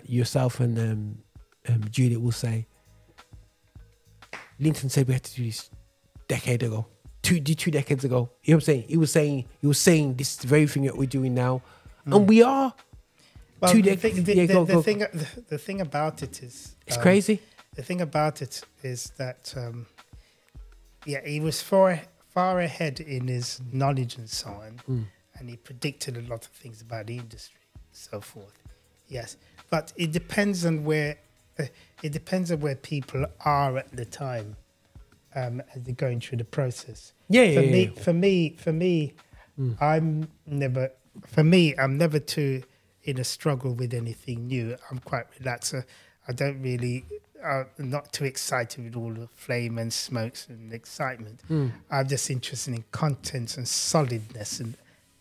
yourself and Judith will say, Linton said we had to do this decade ago, two decades ago. You know what I'm saying? He was saying this very thing that we're doing now, and we are. Well, the thing about it is it's crazy. The thing about it is that he was far ahead in his knowledge and so on, and he predicted a lot of things about the industry, so forth. Yes, but it depends on where people are at the time as they're going through the process. For me, I'm never too in a struggle with anything new. I'm quite relaxed. I don't really, not too excited with all the flame and smokes and excitement. I'm just interested in contents and solidness and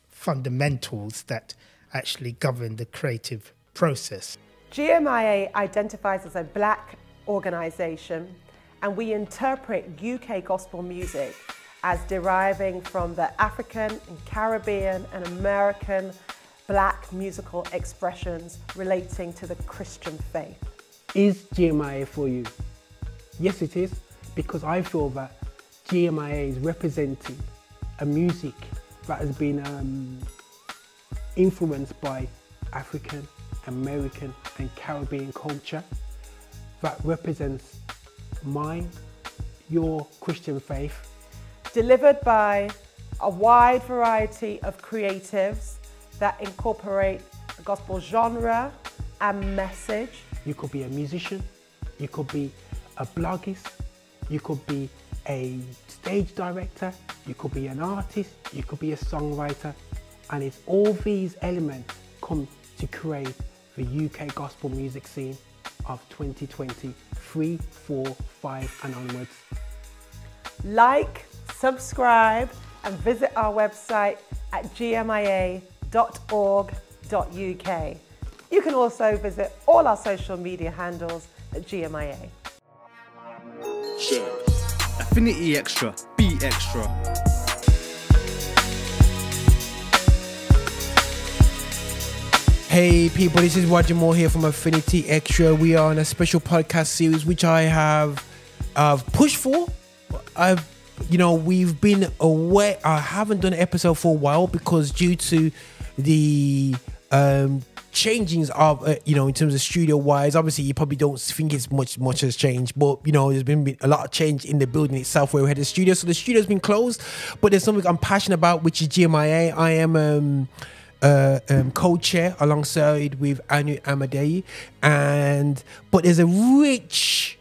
fundamentals that actually govern the creative process. GMIA identifies as a black organisation, and we interpret UK gospel music as deriving from the African and Caribbean and American black musical expressions relating to the Christian faith. Is GMIA for you? Yes, it is, because I feel that GMIA is representing a music that has been influenced by African, American and Caribbean culture, that represents mine, your Christian faith. Delivered by a wide variety of creatives that incorporate the gospel genre and message. You could be a musician, you could be a bloggist, you could be a stage director, you could be an artist, you could be a songwriter, and it's all these elements come to create the UK gospel music scene of 2020, 3, 4, 5 and onwards. Like, subscribe and visit our website at gmia.org.uk. You can also visit all our social media handles at GMIA. Affinity Xtra, be extra. Hey people, this is Roger Moore here from Affinity Xtra. We are on a special podcast series which I have pushed for. We've been away. I haven't done an episode for a while because due to the changings of in terms of studio wise, obviously you probably don't think it's much has changed, but there's been a lot of change in the building itself where we had the studio. So the studio's been closed, but there's something I'm passionate about, which is GMIA. I am co-chair alongside with Anu Amadei, but there's a rich,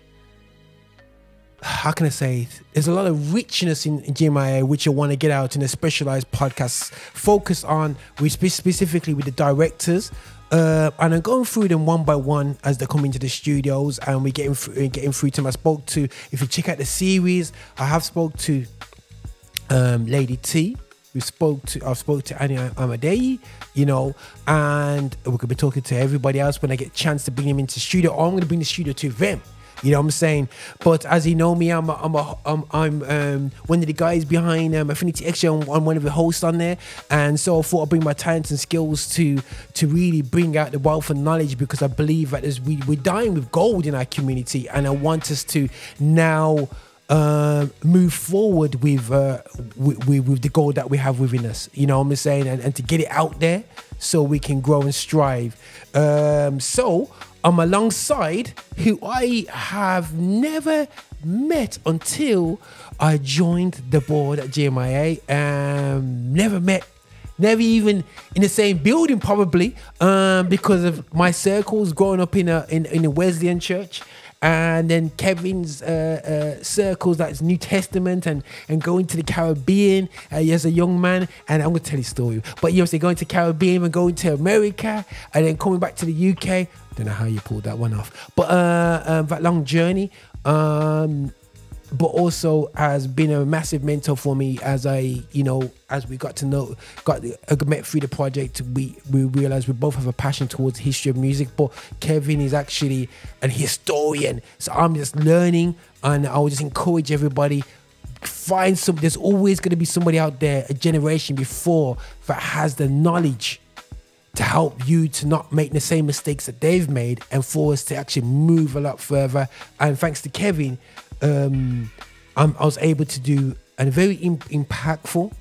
how can I say it? There's a lot of richness in GMIA which I want to get out in a specialized podcast focus on, specifically with the directors, and I'm going through them one by one as they come into the studios, and we're getting through to them. I spoke to, if you check out the series, I have spoke to Lady T. I've spoke to Annie Amadei, and we're gonna be talking to everybody else when I get a chance to bring them into the studio, or I'm gonna bring the studio to them. You know what I'm saying? But as you know me, I'm one of the guys behind Affinity Xtra. I'm one of the hosts on there, and so I thought I'd bring my talents and skills to really bring out the wealth of knowledge, because I believe that we're dying with gold in our community, and I want us to now move forward with the goal that we have within us, you know what I'm saying, and to get it out there so we can grow and strive. So I'm alongside who I have never met until I joined the board at GMIA. Never even in the same building, probably, because of my circles growing up in a Wesleyan church. And then Kevin's circles, that's New Testament, and going to the Caribbean as a young man. And I'm going to tell you a story. But going to Caribbean and going to America and then coming back to the UK. Don't know how you pulled that one off. But that long journey, but also has been a massive mentor for me as as we got met through the project. We realized we both have a passion towards the history of music, but Kevin is actually an historian, so I'm just learning, and I would just encourage everybody, find some. There's always going to be somebody out there, a generation before, that has the knowledge to help you to not make the same mistakes that they've made, and for us to actually move a lot further. And thanks to Kevin, I was able to do a very impactful.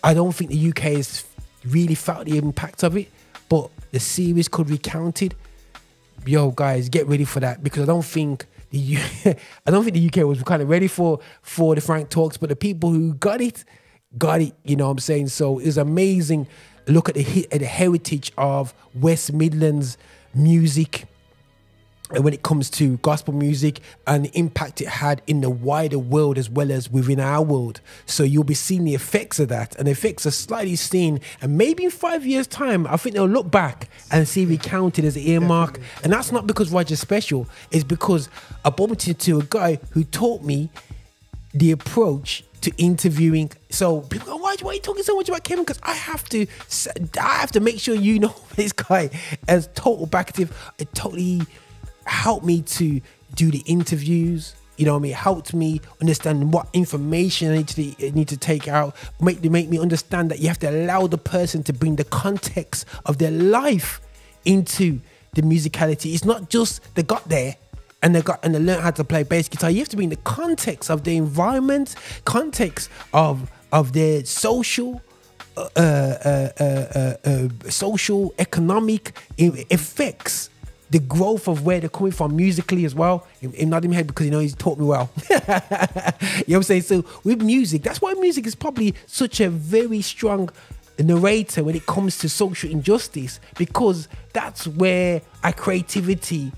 I don't think the UK has really felt the impact of it, but the series could recount it. Yo, guys, get ready for that, because I don't think the UK was kind of ready for the Frank Talks, but the people who got it. You know what I'm saying? So it was amazing. Look at the heritage of West Midlands music when it comes to gospel music, and the impact it had in the wider world as well as within our world. So you'll be seeing the effects of that, and the effects are slightly seen, and maybe in 5 years time I think they'll look back and see recounted as an earmark. Definitely. And that's not because Roger's special, it's because I bumped into a guy who taught me the approach to interviewing. So people go, why are you talking so much about Kevin? Because I have to make sure you know this guy as total backactive. It totally helped me to do the interviews. You know what I mean? It helped me understand what information I need to take out. Make me understand that you have to allow the person to bring the context of their life into the musicality. It's not just they got there and they learned how to play bass guitar. You have to bring the context of the environment, context of their social, economic effects, the growth of where they're coming from musically as well. In not in my head, because he's taught me well. You know what I'm saying? So with music, that's why music is probably such a very strong narrator when it comes to social injustice, because that's where our creativity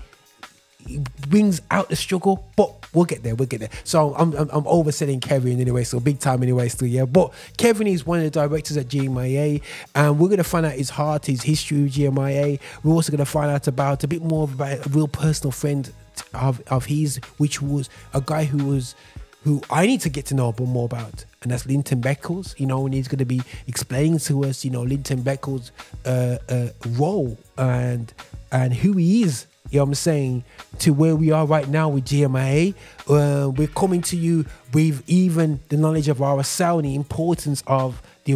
brings out the struggle. But we'll get there. So I'm overselling Kevin anyway, so big time anyway still, yeah. But Kevin is one of the directors at GMIA, and we're going to find out his heart, his history with GMIA. We're also going to find out about a bit more about a real personal friend of his, which was a guy who I need to get to know a bit more about, and that's Linton Beckles. You know, and he's going to be explaining to us, you know, Linton Beckles' role and who he is. You know what I'm saying, to where we are right now with GMIA. We're coming to you with even the knowledge of our sound, the importance of the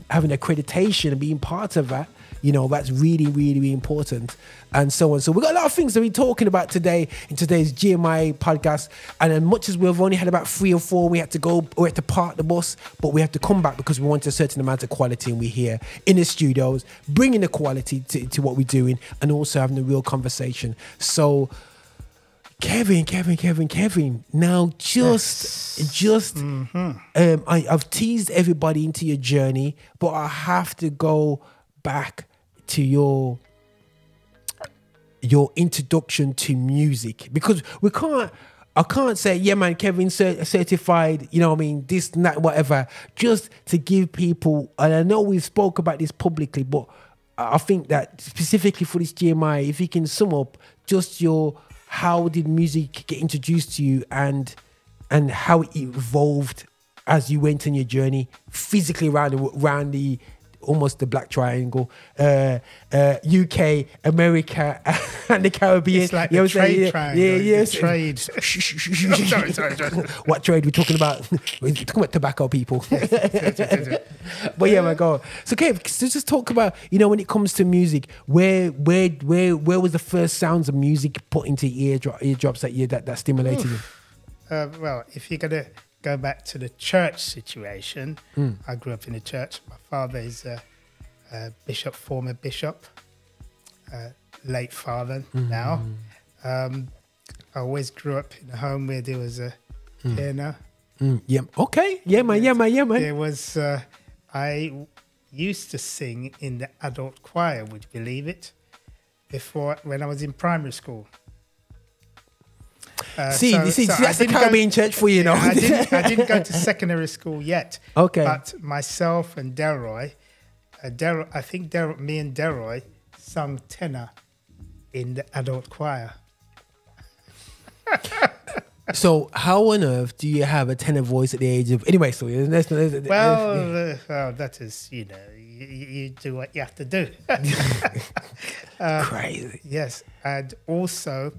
having accreditation and being part of that. You know, that's really, really, really important, and so on. So we've got a lot of things to be talking about today in today's GMIA podcast. And as much as we've only had about 3 or 4, we had to park the bus, but we have to come back because we want a certain amount of quality, and we're here in the studios bringing the quality to what we're doing, and also having a real conversation. So Kevin. Now, I've teased everybody into your journey, but I have to go back to your introduction to music, because I can't say, yeah man, Kevin certified, you know what I mean, this and that, whatever, just to give people, and I know we've spoke about this publicly, but I think that specifically for this GMI, if you can sum up just how did music get introduced to you, and how it evolved as you went on your journey physically around the almost the Black Triangle, UK, America, and the Caribbean. It's like the trade triangle. Yeah. Trade. Sorry. What trade we're talking about? We're talking about tobacco, people. But yeah, my God. So, Kev, just talk about, you know, when it comes to music, where was the first sounds of music put into eardrops that stimulated you? Well, if you're gonna go back to the church situation, I grew up in a church. My father is a bishop, former bishop, late father now. I always grew up in a home where there was a piano. Yeah. Okay. Yeah, man. There was. I used to sing in the adult choir. Would you believe it? When I was in primary school. That's the Caribbean church for you, know. I didn't go to secondary school yet. Okay. But myself and Delroy, me and Delroy sung tenor in the adult choir. So how on earth do you have a tenor voice at the age of... Anyway, so... Well, that is, you know, you do what you have to do. Crazy. Yes. And also...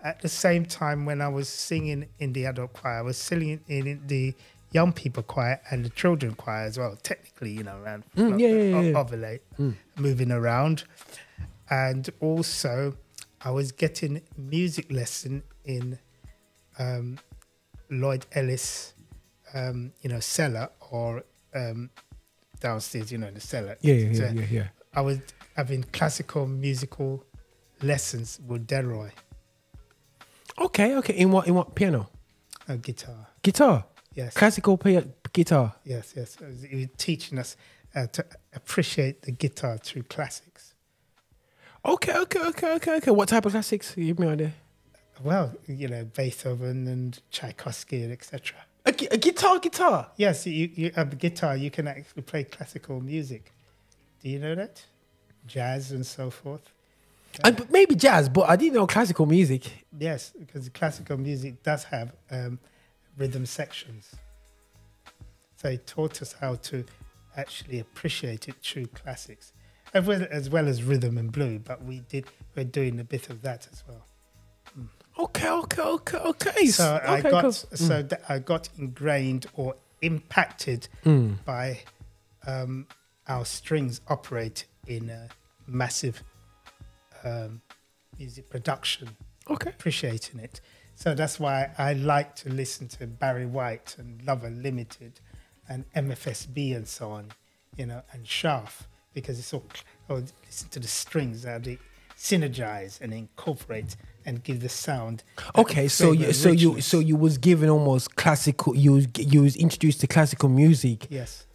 At the same time, when I was singing in the adult choir, I was singing in the young people choir and the children choir as well. Technically, you know, around overlay, moving around, and also I was getting music lesson in Lloyd Ellis, you know, cellar or downstairs, you know, in the cellar. Yeah. I was having classical musical lessons with Delroy. Okay. In what piano? Guitar. Guitar. Yes. Classical guitar. Yes. He was teaching us to appreciate the guitar through classics. Okay. What type of classics? Give me an idea. Well, you know, Beethoven and Tchaikovsky and etc. A guitar. Yes, you have a guitar. You can actually play classical music. Do you know that? Jazz and so forth. And maybe jazz, but I didn't know classical music. Yes, because classical music does have rhythm sections. So it taught us how to actually appreciate it through classics, as well as rhythm and blue. But we're doing a bit of that as well. Okay. So I got ingrained or impacted by our strings operate in a massive music production. Okay. Appreciating it. So that's why I like to listen to Barry White and Love Unlimited and MFSB and so on, you know, and Shaft, because it's all, listen to the strings, how they synergize and incorporate and give the sound. Okay, so you was given almost classical. You was introduced to classical music. Yes.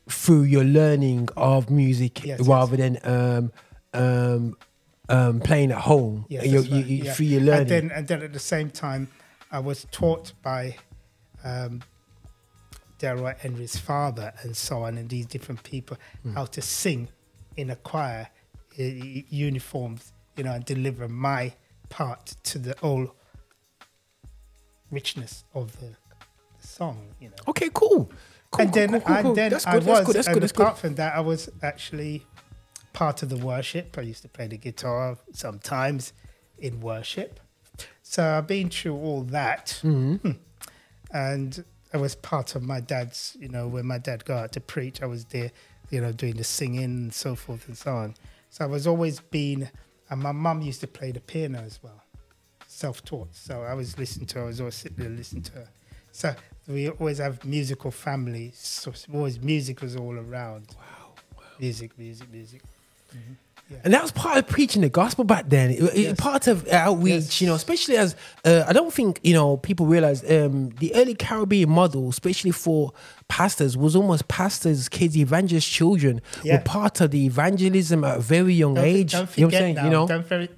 Through your learning of music, rather than playing at home. Yes, through your learning. And then at the same time, I was taught by Delroy Henry's father and so on, and these different people how to sing in a choir, uniforms, you know, and deliver my part to the whole richness of the song, you know. Okay, cool. And then That's good. Apart from that, I was actually part of the worship. I used to play the guitar sometimes in worship. So I've been through all that. And I was part of my dad's, you know, when my dad got out to preach, I was there, you know, doing the singing and so forth and so on. So I was always been, and my mum used to play the piano as well, self-taught. So I was listening to her, I was always sitting there listening to her. So we always have musical families. So always music was all around. Wow. Music. Yeah. And that was part of preaching the gospel back then. It part of outreach, you know, especially as I don't think, you know, people realize the early Caribbean model, especially for pastors, was almost pastors, kids, evangelist children were part of the evangelism at a very young age. Don't forget, you know what I'm saying? now, you know?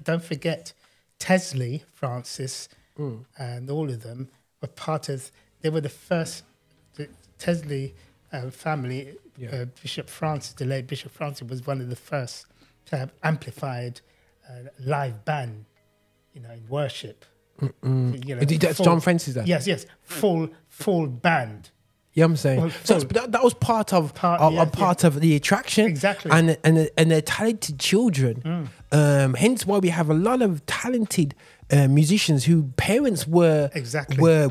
don't forget Tesley, Francis, and all of them were part of. They were the first. The Tesley family. Bishop Francis, the late Bishop Francis, was one of the first to have amplified live band, you know, in worship. You know, That's John Francis there? Yes. Full band. You know what I'm saying? So that was part of of the attraction. Exactly. And they're talented children. Hence why we have a lot of talented musicians who parents were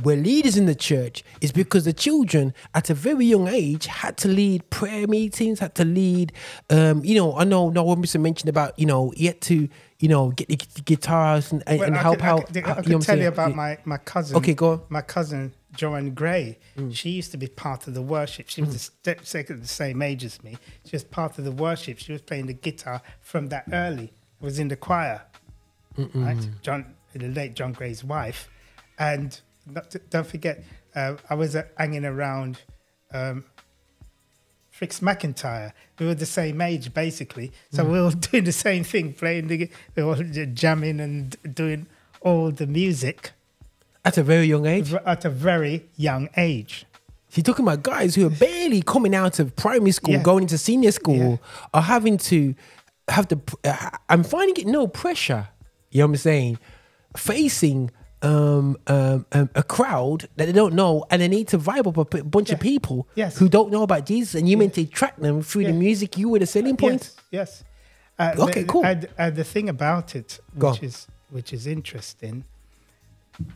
leaders in the church, is because the children at a very young age had to lead prayer meetings, had to lead, you know, I know one person mentioned about, you know, he had to, you know, get the guitars and help out. I can tell you about my cousin. Okay, go on. My cousin, Joanne Gray, she used to be part of the worship. She was the same age as me. She was part of the worship. She was playing the guitar from that early. Was in the choir, right? The late John Gray's wife. And don't forget, I was hanging around Frix McIntyre. We were the same age, basically. So we were all doing the same thing, playing, we were jamming and doing all the music. At a very young age? At a very young age. You're talking about guys who are barely coming out of primary school, going into senior school, are having to have I'm finding it no pressure, you know what I'm saying, facing a crowd that they don't know, and they need to vibe up a bunch of people who don't know about Jesus, and you meant to attract them through the music. You were the selling point. Yes. Okay, cool. The thing about it, which is interesting,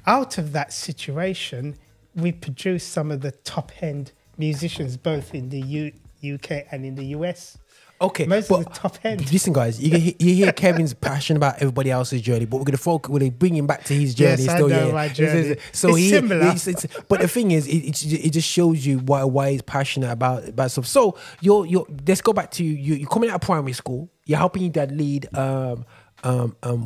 out of that situation, we produced some of the top end musicians both in the UK and in the US. Okay, Most of the top end. Listen, guys, you hear Kevin's passion about everybody else's journey, but we're going to focus. We're going to bring him back to his journey. Yes, still, I know my journey. So it's similar. But the thing is, it just shows you why he's passionate about stuff. So let's go back to you. You're coming out of primary school. You're helping your dad lead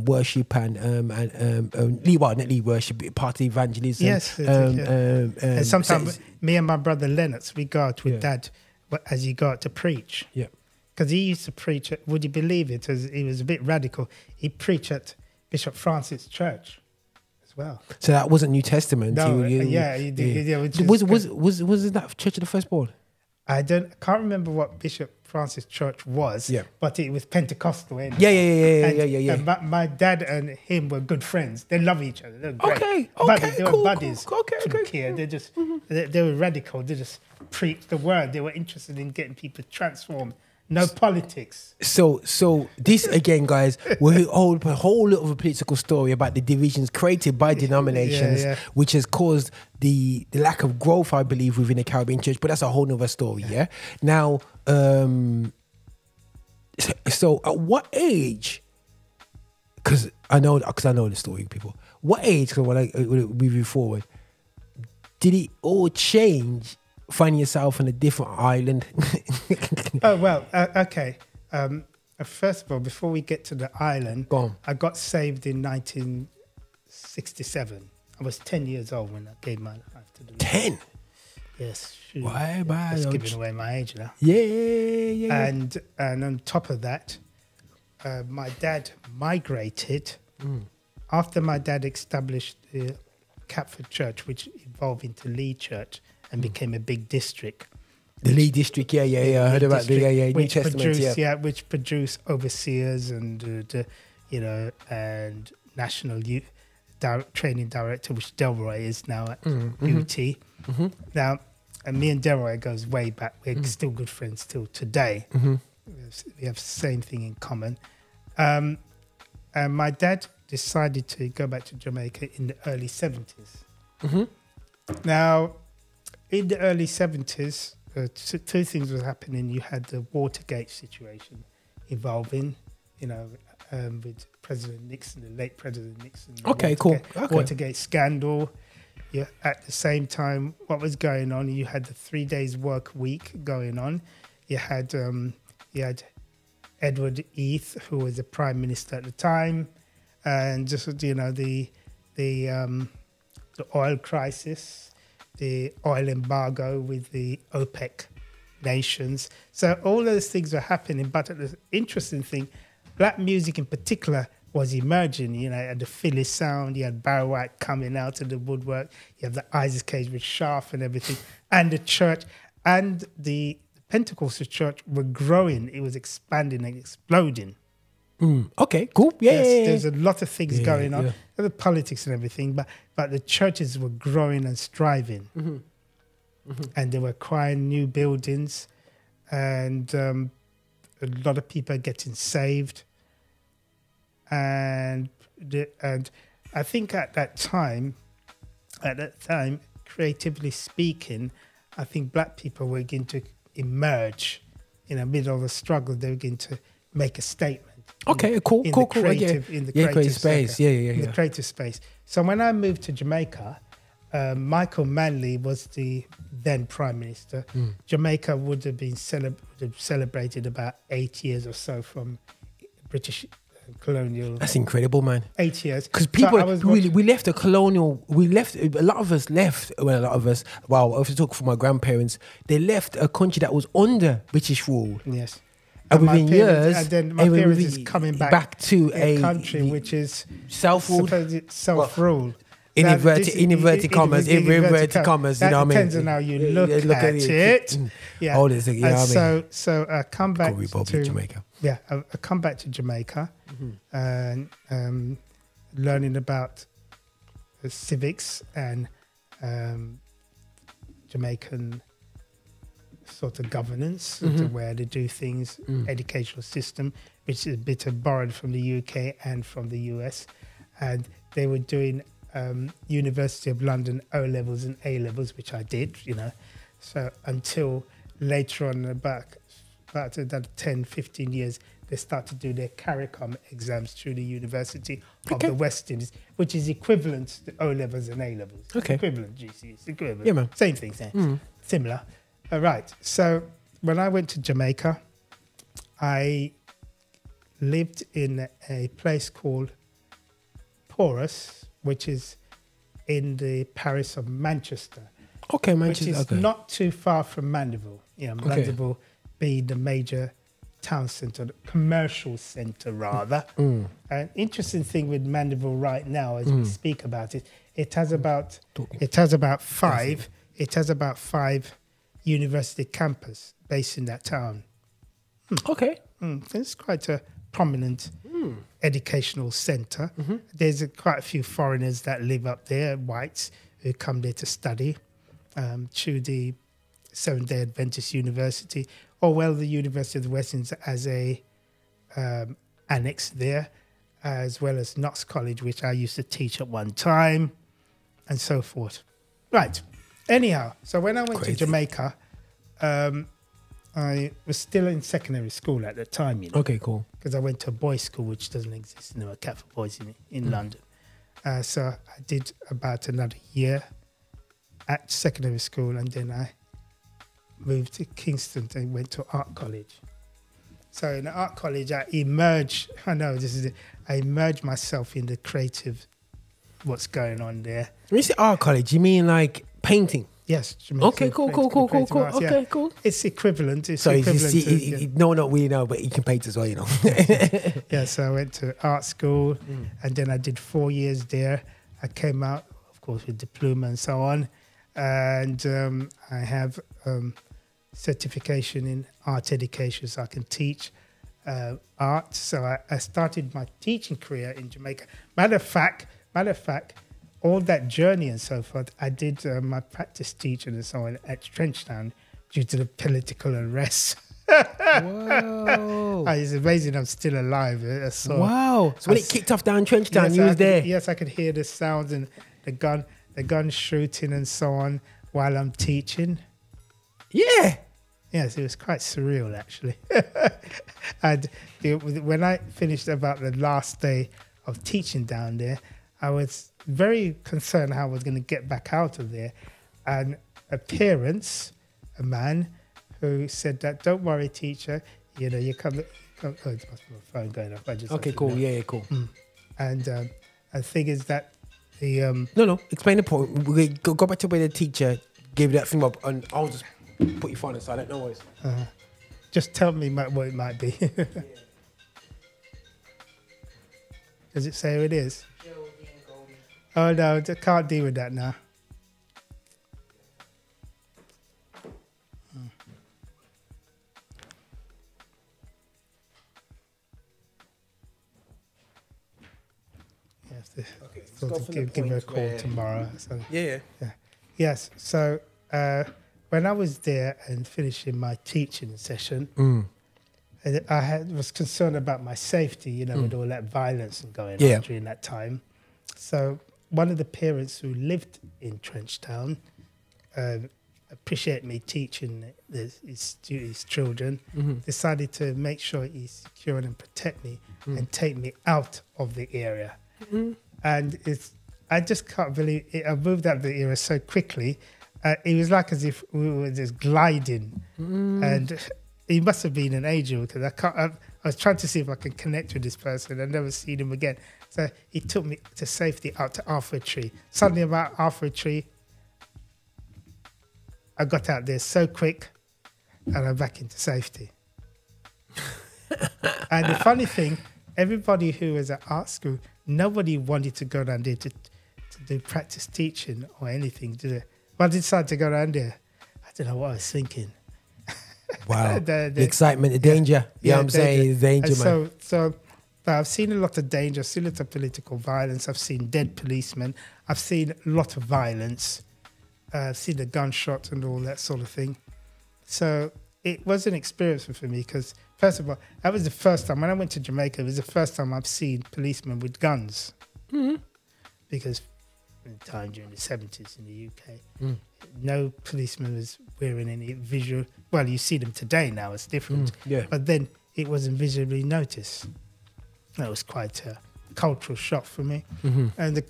worship and lead worship, part of evangelism. Yes. And sometimes me and my brother Lennox, we go out with Dad as you go out to preach. Yeah. Because he used to preach at, would you believe it, as he was a bit radical, he preached at Bishop Francis Church as well. So that wasn't New Testament. No, he did. Yeah, Was that Church of the Firstborn? I can't remember what Bishop Francis Church was, but it was Pentecostal. Anyway. Yeah. And my dad and him were good friends. They love each other. They were great. They were buddies. Okay. They just they were radical. They just preached the word. They were interested in getting people transformed. No politics. So this again, guys, will hold a whole lot of a political story about the divisions created by denominations, which has caused the lack of growth, I believe, within the Caribbean church. But that's a whole nother story. Yeah. Now, so at what age? Because I know the story, people. What age? Because when I move forward, did it all change? Finding yourself on a different island. Okay. First of all, before we get to the island, I got saved in 1967. I was 10 years old when I gave my life to the Lord. 10? Yes. Why? That's giving away my age now. Yeah. And on top of that, my dad migrated. After my dad established the Catford Church, which evolved into Lee Church, and became a big district. The Lee district, I heard about the New Testament, which produced overseers and and national youth training director, which Delroy is now at UT. Now, and me and Delroy goes way back. We're still good friends till today. We have the same thing in common. And my dad decided to go back to Jamaica in the early 70s. Now, in the early 70s, two things were happening. You had the Watergate situation evolving, with President Nixon, the late President Nixon. Watergate scandal. Yeah. At the same time, what was going on? You had the 3 days work week going on. You had Edward Heath, who was the Prime Minister at the time, and just the oil crisis. The oil embargo with the OPEC nations. So all those things were happening. But the interesting thing, black music in particular was emerging. You had the Philly sound, you had Barry White coming out of the woodwork, you have the Isaac Cage with Sharp and everything, and the church and the Pentecostal church were growing. It was expanding and exploding. Okay, cool. There's a lot of things going on, the politics and everything, but the churches were growing and striving, and they were acquiring new buildings, and a lot of people are getting saved, and I think at that time, creatively speaking, I think black people were going to emerge in the middle of the struggle. They were going to make a statement. Okay, cool. In the creative space. In the creative space. So when I moved to Jamaica, Michael Manley was the then Prime Minister. Jamaica would have been celebrated about 8 years or so from British colonial. That's incredible, man. 8 years. Because people we left a colonial. A lot of us left. Well, a lot of us. Wow, if I talk for my grandparents, they left a country that was under British rule. Yes. And within years, and then my parents is coming back to a country which is self-ruled. Self-ruled. In inverted commas, you know what I mean? Depends on how you look at it. Yeah. All this, So I come back to Jamaica. Yeah, I come back to Jamaica and learning about civics and Jamaican sort of governance, where they do things, educational system, which is a bit of borrowed from the UK and from the US. And they were doing University of London O-levels and A-levels, which I did, you know. So until later on, about 10, 15 years, they start to do their CARICOM exams through the University of the West Indies, which is equivalent to O-levels and A-levels. Okay. Equivalent, GC. It's equivalent. Yeah, man. Same thing, similar. All right. So when I went to Jamaica, I lived in a place called Porus, which is in the parish of Manchester. Okay, Manchester. Which is not too far from Mandeville. Yeah, Mandeville being the major town centre, the commercial centre rather. An interesting thing with Mandeville right now, as we speak about it, it has about five university campus based in that town. Okay. It's quite a prominent educational centre. There's quite a few foreigners that live up there, whites, who come there to study through the Seventh-day Adventist University, or the University of the West Indies as a annex there, as well as Knox College, which I used to teach at one time, and so forth. Right. Anyhow, so when I went to Jamaica, I was still in secondary school at the time, you know. Okay, cool. Because I went to a boys' school, which doesn't exist anymore, Cat for Boys in London. So I did about another year at secondary school, and then I moved to Kingston and went to art college. So in art college, I immersed myself in the creative, what's going on there. When you say art college, you mean like painting? Yes. Okay, cool. Okay, cool. It's equivalent. No, we know, but you can paint as well, you know. Yeah, so I went to art school, and then I did 4 years there. I came out, of course, with diploma and so on, and I have certification in art education, so I can teach art. So I started my teaching career in Jamaica. Matter of fact, all that journey and so forth, I did my practice teaching and so on at Trenchtown due to the political unrest. Whoa. It's amazing I'm still alive. Wow. So when it kicked off down Trenchtown, you was there? Yes, I could hear the sounds and the gun shooting and so on while I'm teaching. Yeah. Yes, it was quite surreal, actually. And when I finished about the last day of teaching down there, I was very concerned how I was going to get back out of there. And a man who said that, don't worry, teacher, you know, you come oh, it's my phone going off. Okay, cool. Yeah, cool. And the thing is that the... No, explain the point. We go back to where the teacher gave that thing up, and I'll just put your phone aside, no worries. Just tell me what it might be. Does it say who it is? Oh no, I can't deal with that now. Give her a call tomorrow. So, yeah. Yes. So when I was there and finishing my teaching session, I was concerned about my safety, you know, with all that violence and going on during that time. So one of the parents who lived in Trenchtown appreciate me teaching his children, decided to make sure he's secure and protect me and take me out of the area. And I just can't believe it. I moved out of the area so quickly. It was like as if we were just gliding. And he must have been an angel, because I was trying to see if I could connect with this person. I'd never seen him again. So he took me to safety out to Arthur Tree. Suddenly about Arthur Tree, I got out there so quick and I'm back into safety. And the funny thing, everybody who was at art school, nobody wanted to go down there to do practice teaching or anything, did they? But I decided to go down there. I don't know what I was thinking. Wow. the excitement, the danger. Yeah, I'm saying danger, man. So I've seen a lot of danger. I've seen a lot of political violence. I've seen dead policemen. I've seen a lot of violence. I've seen the gunshots and all that sort of thing. So it was an experience for me, because first of all, that was the first time, when I went to Jamaica, it was the first time I've seen policemen with guns. Because at the time during the 70s in the UK. No policeman was wearing any visual. Well, you see them today now; it's different. Yeah. But then it wasn't visibly noticed. That was quite a cultural shock for me. And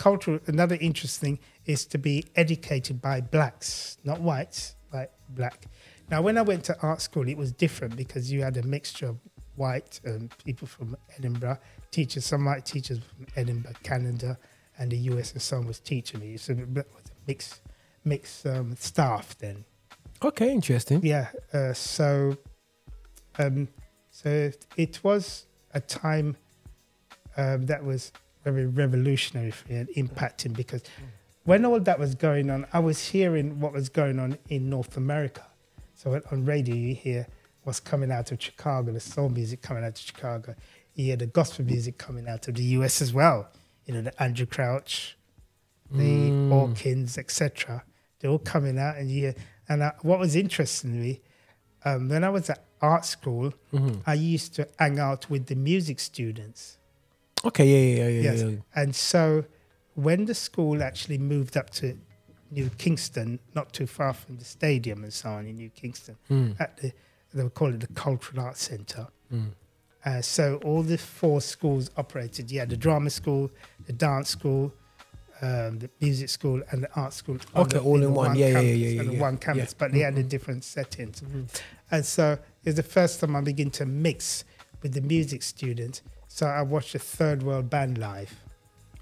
another interesting is to be educated by blacks, not whites, but black. Now, when I went to art school, it was different because you had a mixture of white people from Edinburgh, teachers, some white teachers from Edinburgh, Canada, and the US and so on was teaching me. So it was a mixed staff then. Okay, interesting. Yeah. So it was a time that was very revolutionary for me and impacting, because when all that was going on, I was hearing what was going on in North America. So on radio, you hear what's coming out of Chicago, the soul music coming out of Chicago. You hear the gospel music coming out of the US as well. You know, the Andrew Crouch, the Hawkins, etc. They're all coming out, and you hear. And what was interesting to me, when I was at art school, I used to hang out with the music students. Okay, yeah. And so when the school actually moved up to New Kingston, not too far from the stadium and so on in New Kingston, they would call it the Cultural Arts Centre. So all the 4 schools operated. You had the drama school, the dance school, the music school, and the art school. Okay, all in one. Yeah. One campus, but they had the different settings. And so it was the first time I began to mix with the music students. So I watched the Third World Band live.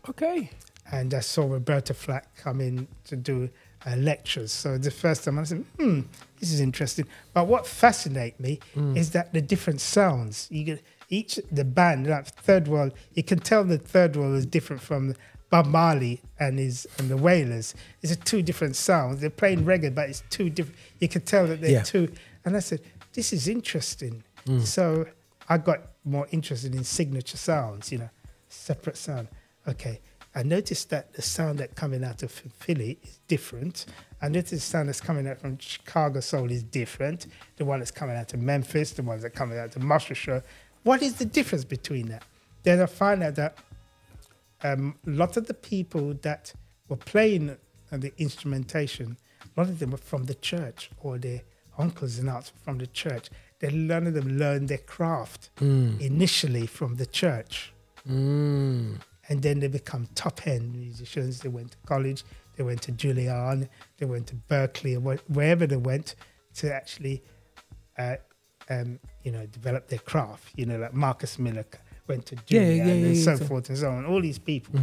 Okay. And I saw Roberta Flack come in to do lectures. So the first time I said, this is interesting. But what fascinates me is that the different sounds. You get the band, like Third World, you can tell the Third World is different from Bob Marley and the Wailers. It's 2 different sounds. They're playing reggae, but it's 2 different. You can tell that they're 2. And I said, this is interesting. So I got more interested in signature sounds, separate sound. Okay. I noticed that the sound that's coming out of Philly is different. I noticed the sound that's coming out from Chicago Soul is different. The one that's coming out of Memphis, the ones that are coming out of Mushershire. What is the difference between that? Then I find out that a lot of the people that were playing the instrumentation, a lot of them were from the church, or their uncles and aunts from the church. None of them learned their craft initially from the church. And then they become top-end musicians. They went to college, they went to Juilliard, they went to Berkeley, or wherever they went to actually, develop their craft. Like Marcus Miller went to Juilliard and so forth and so on. All these people,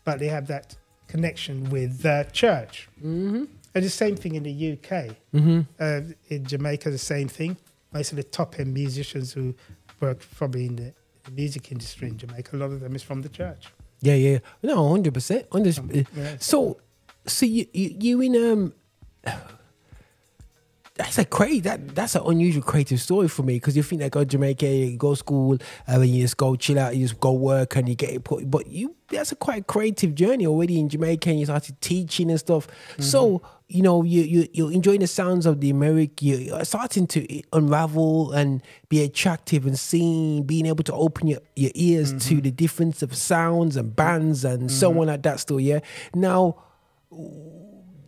but they have that connection with the church. And the same thing in the UK. In Jamaica, the same thing. Most of the top-end musicians who work probably in the music industry in Jamaica, a lot of them is from the church. Yeah. No, 100%. So you in that's a crazy. That's an unusual creative story for me, because you think that go to Jamaica, you go to school, and then you just go chill out, you just go work, and you get it put. But that's a quite creative journey already in Jamaica, and you started teaching and stuff. So you're enjoying the sounds of the American. You're starting to unravel and be attractive and being able to open your ears to the difference of sounds and bands and so on like that. Still, yeah. Now,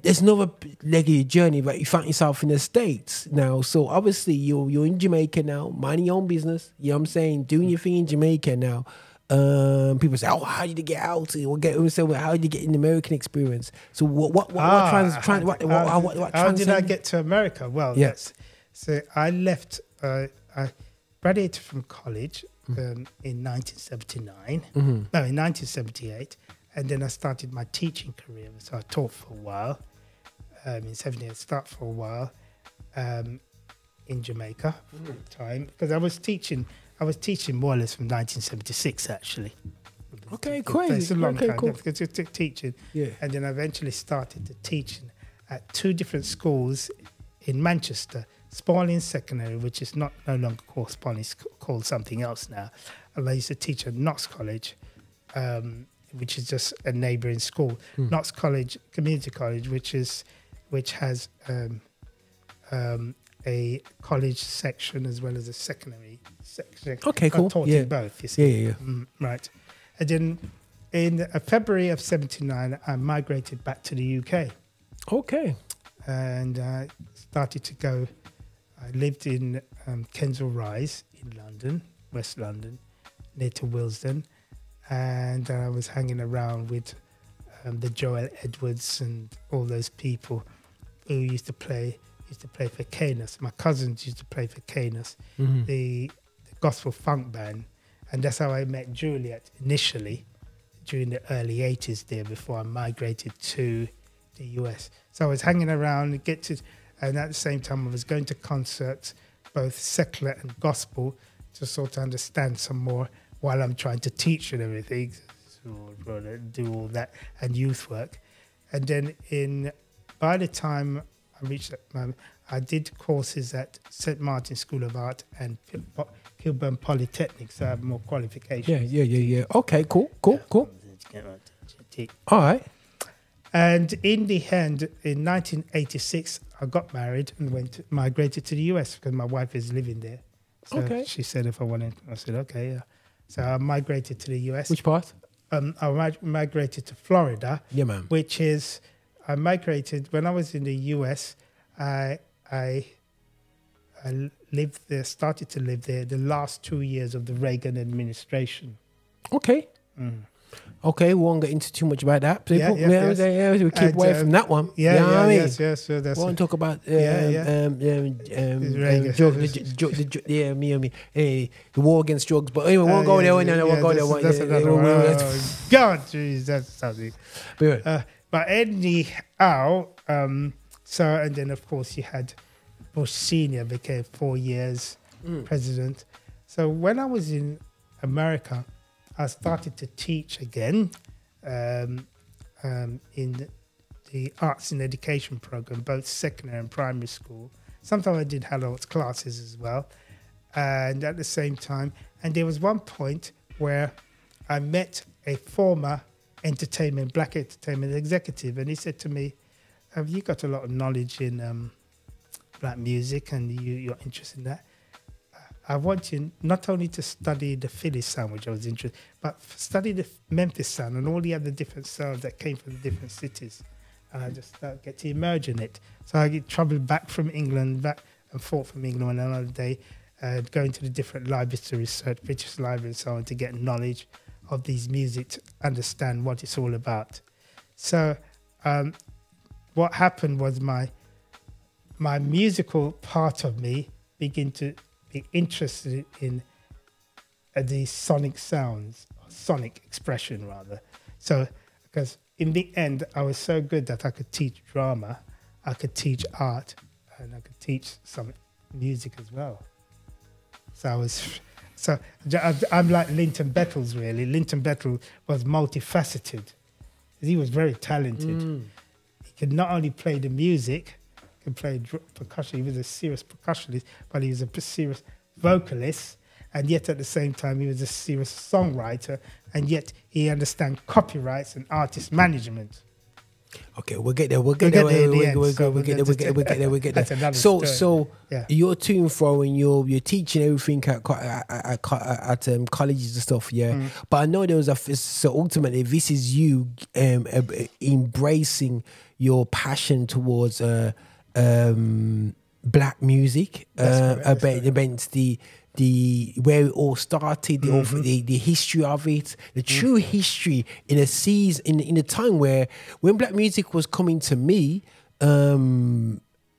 there's another leg of your journey, but you find yourself in the States now. So obviously you're in Jamaica now, minding your own business. You know what I'm saying? Doing your thing in Jamaica now. People say, "Oh, how did you get out?" Or how did you get an American experience? So how did I get to America? Well, yes. So I left. I graduated from college in 1979. No, in 1978, and then I started my teaching career. So I taught for a while. In 78, I started for a while in Jamaica for a time, because I was teaching more or less from 1976, actually. Okay, crazy. It's a long time. Cool. Teaching. Yeah. And then I eventually started to teach at 2 different schools in Manchester. Spalding Secondary, which is no longer called Spalding, it's called something else now. And I used to teach at Knox College, which is just a neighbouring school. Knox College, Community College, which has a college section as well as a secondary section. Okay, cool. I taught in both, you see. Yeah. Right. And then in February of '79, I migrated back to the UK. Okay. And started to go. I lived in Kensal Rise in London, West London, near to Willesden, and I was hanging around with the Joel Edwards and all those people who used to play for Canis. My cousins used to play for Canis, the gospel funk band, and that's how I met Juliet initially during the early '80s there before I migrated to the US. So I was hanging around and at the same time I was going to concerts, both secular and gospel, to sort of understand some more while I'm trying to teach and everything, so do all that and youth work. And then by the time I reached that moment, I did courses at St. Martin's School of Art and Kilburn Polytechnic, so I have more qualifications. Yeah. Okay, cool. All right. And in the end, in 1986, I got married and migrated to the US because my wife is living there. So Okay. she said if I wanted, I said, okay. Yeah. So I migrated to the US. Which part? I migrated to Florida. Yeah, man. Which is, I migrated, when I was in the US, I lived there, started to live there the last 2 years of the Reagan administration. Okay. Okay, we won't get into too much about that. Yeah, We keep away from that one. Yeah, you know what I mean? yes. So that's We won't talk about me. The war against drugs. But anyway, we won't go there. We'll go there. That's another one. God, jeez, that's something. But anyhow, so, and then of course you had Bush Senior became 4 years president. So when I was in America, I started to teach again in the arts and education program, both secondary and primary school. Sometimes I did adults classes as well. And at the same time, and there was one point where I met a former black entertainment executive, and he said to me, have you got a lot of knowledge in black music and you're interested in that? I want you not only to study the Philly sound, which I was interested, but study the Memphis sound and all the other different sounds that came from the different cities. And I just get to immerse in it. So I traveled back from England, back and forth from England on another day, going to the different libraries to research, British Library and so on, to get knowledge of these music, to understand what it's all about. So what happened was my musical part of me began to be interested in the sonic sounds, sonic expression rather. So, because in the end, I was so good that I could teach drama, I could teach art, and I could teach some music as well. So I'm like Linton Bettles, really. Linton Bettles was multifaceted. He was very talented. He could not only play the music, he could play percussion. He was a serious percussionist, but he was a serious vocalist. And yet at the same time, he was a serious songwriter. And yet he understands copyrights and artist management. Okay, we'll get there. We'll get there. We'll get there. So Yeah. you're to and fro, and you're teaching everything at colleges and stuff, yeah. But I know there was so ultimately this is you embracing your passion towards black music, events, the where it all started, the history of it, the true history in a season, in a time when black music was coming to me.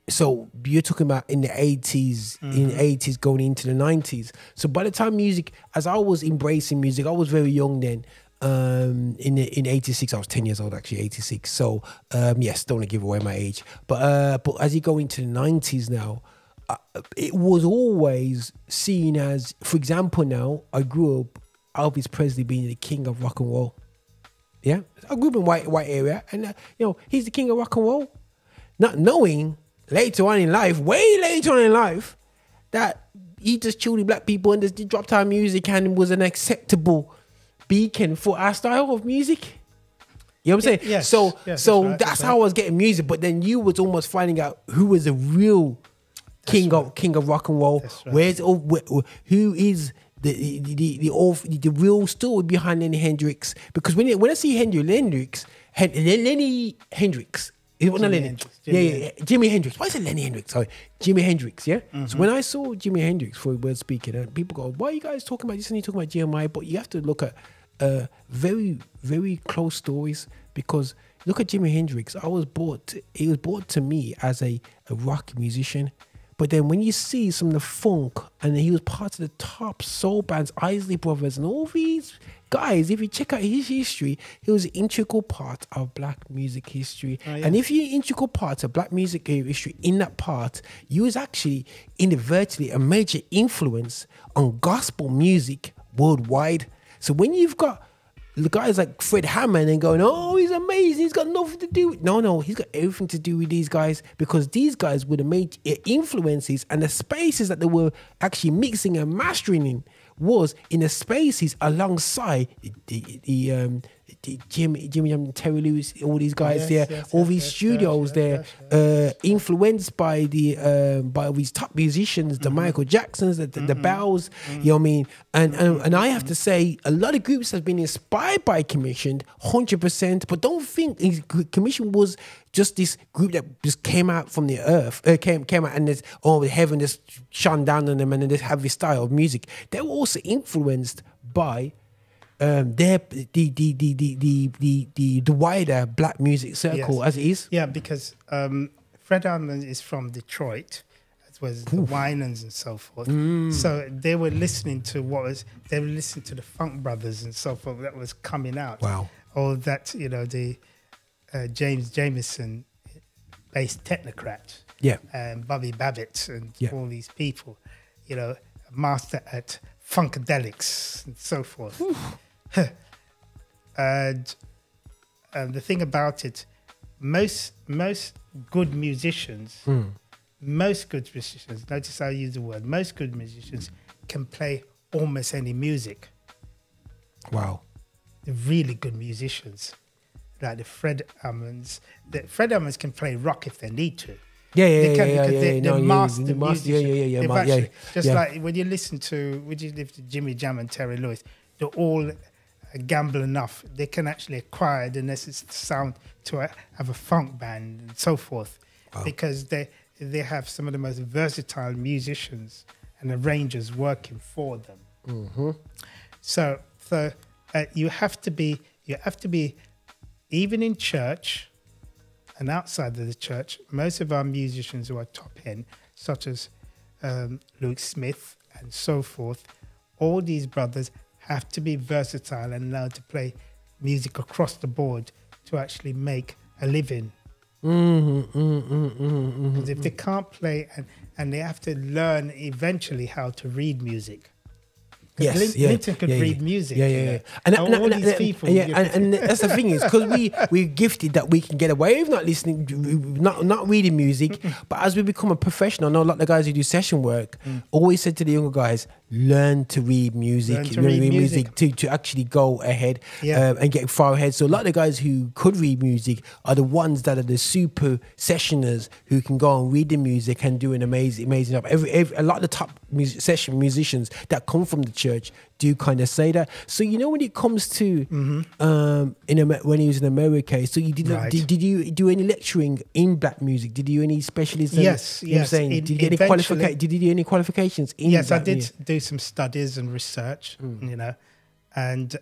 So you're talking about in the 80s, in the 80s going into the 90s. So by the time as I was embracing music, I was very young then. In 86, I was 10 years old, actually, 86. So yes, don't want to give away my age. But as you go into the 90s now, it was always seen as, for example, now I grew up Elvis Presley being the king of rock and roll. Yeah, I grew up in white area, and he's the king of rock and roll. Not knowing later on in life, way later on in life, that he just chilled with black people and just dropped our music and was an acceptable beacon for our style of music. You know what I'm saying? Yes, so right, that's how I was getting music. But then you was almost finding out who was the real king of rock and roll. That's right. Who is the real story behind Lenny Hendrix. Because when I see Lenny Hendrix. It was not Lenny. Jimi Hendrix. Why is it Lenny Hendrix? Sorry, Jimi Hendrix. Yeah. So when I saw Jimi Hendrix for word speaking, and people go, "Why are you guys talking about this and you talking about GMI?" But you have to look at very, very close stories, because look at Jimi Hendrix. He was brought to me as a rock musician. But then when you see some of the funk, and he was part of the top soul bands, Isley Brothers, and all these guys, if you check out his history, he was an integral part of black music history. Oh, yeah. And if you're an integral part of black music history, in that part, you was actually inadvertently a major influence on gospel music worldwide. So when you've got the guys like Fred Hammond and going, "Oh, he's amazing, he's got nothing to do with..." No, he's got everything to do with these guys, because these guys were the major influences, and the spaces that they were actually mixing and mastering in was in the spaces alongside Jimmy and Terry Lewis, all these guys all these studios influenced by by these top musicians, the Michael Jacksons, the Bells, you know what I mean? And I have to say, a lot of groups have been inspired by Commission, 100%, but don't think Commission was just this group that just came out from the earth, came out and there's heaven just shone down on them and then they have this style of music. They were also influenced by the wider black music circle, as it is. Yeah, because Fred Hammond is from Detroit, as well as the Winans and so forth. So they were listening to the Funk Brothers and so forth that was coming out. Wow. Or that, the James Jameson based Technocrat. Yeah. And Bobby Babbitt and all these people, master at Funkadelics and so forth. And the thing about it, most good musicians, notice I use the word, most good musicians can play almost any music. Wow. The really good musicians, like the Fred Hammonds. The Fred Hammonds can play rock if they need to. They're master musicians. Like when you listen to Jimmy Jam and Terry Lewis, they're all gamble enough. They can actually acquire the necessary sound to have a funk band and so forth. Wow. Because they have some of the most versatile musicians and arrangers working for them. So you have to be even in church and outside of the church. Most of our musicians who are top end, such as Luke Smith and so forth, all these brothers have to be versatile and allowed to play music across the board to actually make a living. Because if they can't play, and they have to learn eventually how to read music. Linton could read music. And that's the thing is, because we're gifted that we can get away with not listening, not reading music. But as we become a professional, I know a lot of the guys who do session work always said to the younger guys, learn to read music, to actually go ahead and get far ahead. So a lot of the guys who could read music are the ones that are the super sessioners who can go and read the music and do an amazing job. A lot of the top session musicians that come from the church do kind of say that. So when it comes to when he was in America, so you did you do any lecturing in black music? Did you do any specialism? Yes. Did you get any Did you do any qualifications in Yes, black I did music? do some studies and research, and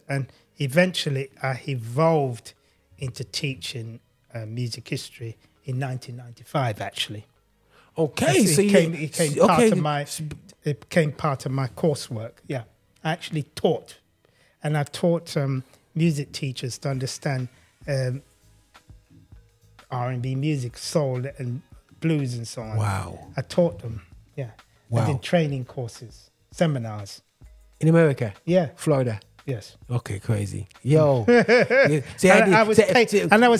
eventually I evolved into teaching music history in 1995. Actually, okay, so it became part of my coursework. Yeah, I actually taught, and I taught music teachers to understand R&B music, soul, and blues, and so on. Wow! I taught them. Yeah, wow. I did training courses, seminars. In America? Yeah. Florida? Yes. Okay, crazy. Yo. I was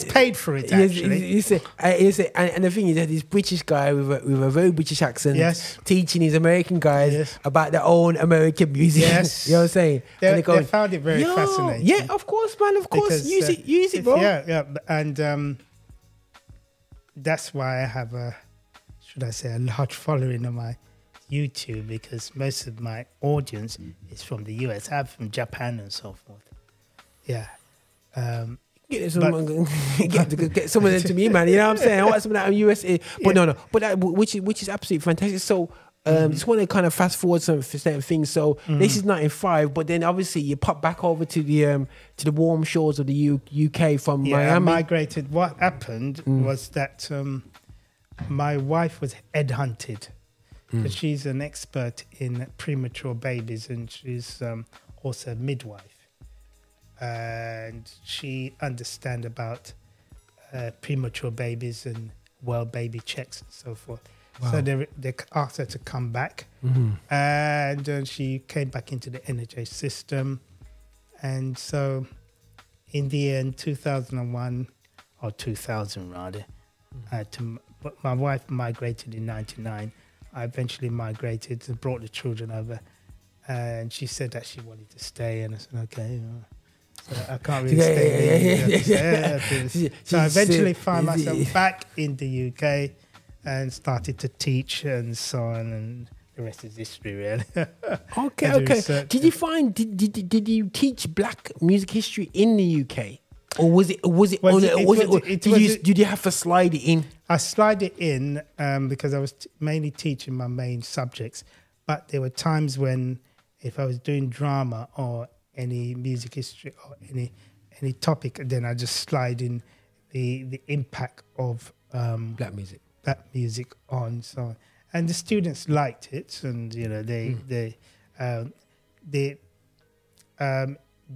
paid for it, actually. And the thing is that this British guy with a very British accent teaching his American guys about their own American music. Yes. You know what I'm saying? They found it very fascinating. Yeah, of course, man. Of course. Because, use it, bro. Yeah. And that's why I have a large following on my YouTube because most of my audience is from the US. I have from Japan and so forth. Yeah. Get some of them to me, man. You know what I'm saying? I want some of that in USA. But no. But that, which is absolutely fantastic. So just want to kind of fast forward some for certain things. So this is 95, but then obviously you pop back over to the warm shores of the UK from Miami. I migrated. What happened was that my wife was headhunted. But she's an expert in premature babies, and she's also a midwife. And she understands about premature babies and well baby checks and so forth. Wow. So they asked her to come back, and she came back into the NHS system. And so in the end, 2001, or 2000 rather, but my wife migrated in 99. I eventually migrated and brought the children over, and she said that she wanted to stay, and I said, okay. So I can't really stay. So I eventually found myself back in the UK and started to teach and so on, and the rest is history, really. Okay. Did you find did you teach Black music history in the UK, or did you have to slide it in? I slide it in because I was mainly teaching my main subjects, but there were times when if I was doing drama or any music history or any topic, then I just slide in the impact of Black music on so on. And the students liked it, and you know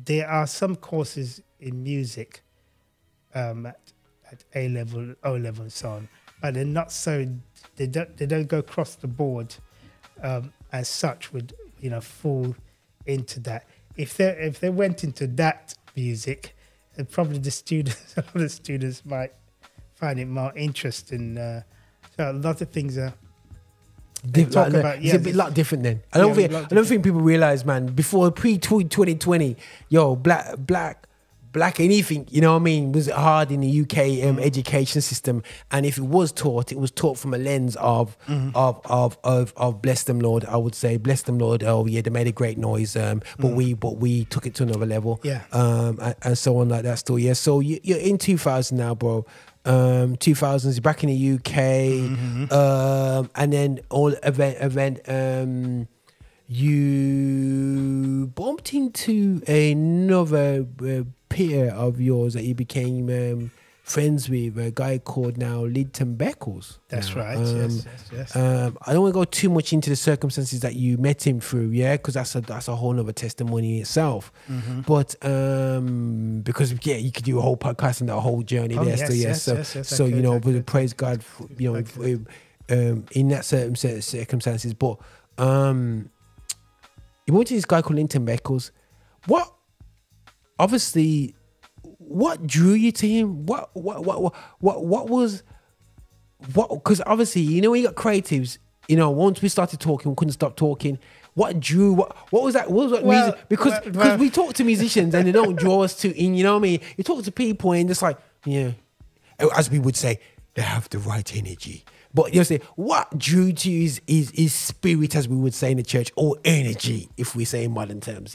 there are some courses in music at A level, O level, and so on, but they're not so they don't go across the board as such with fall into that. If they went into that music, probably a lot of the students might find it more interesting. So a lot of things are. It's a bit lot different then. I don't think people realize, man. Before pre-2020, black anything, you know what I mean, was hard in the UK education system. And if it was taught from a lens of bless them Lord. I would say bless them Lord. Oh yeah, they made a great noise. But we took it to another level. Yeah. And so on like that still. Yeah. So you're in 2000 now, bro. 2000s, you're back in the UK. And then all event. You bumped into another peer of yours that you became friends with, a guy called now Linton Beckles. That's right. Yes. I don't want to go too much into the circumstances that you met him through, because that's a whole other testimony itself. But because you could do a whole podcast on that whole journey but praise God, for, in that certain circumstances. But you went to this guy called Linton Beckles. What drew you to him? What was because obviously, when you got creatives, once we started talking, we couldn't stop talking. What drew, what was that? What was that reason? Because we talk to musicians and they don't draw us to in, you know what I mean? You talk to people and just like, as we would say, they have the right energy. But say, what drew to you is spirit, as we would say in the church, or energy, if we say in modern terms,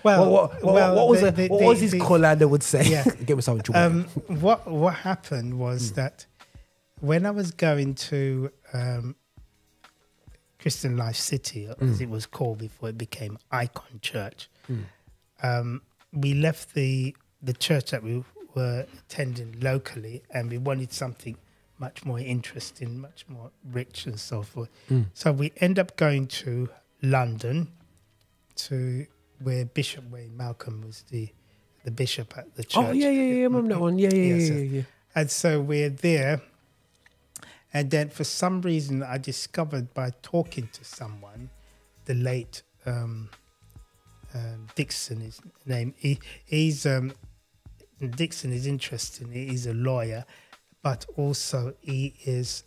what was his colour, they would say? Yeah. Get myself in trouble. What happened was that when I was going to Christian Life City, as it was called before it became Icon Church, we left the church that we were attending locally, and we wanted something much more interesting, much more rich and so forth. So we end up going to London, to where Bishop Wayne Malcolm was the bishop at the church. Oh, yeah, I remember that one. Yeah. And so we're there. And then for some reason, I discovered by talking to someone, the late Dixon, his name. Dixon is interesting. He's a lawyer, but also he is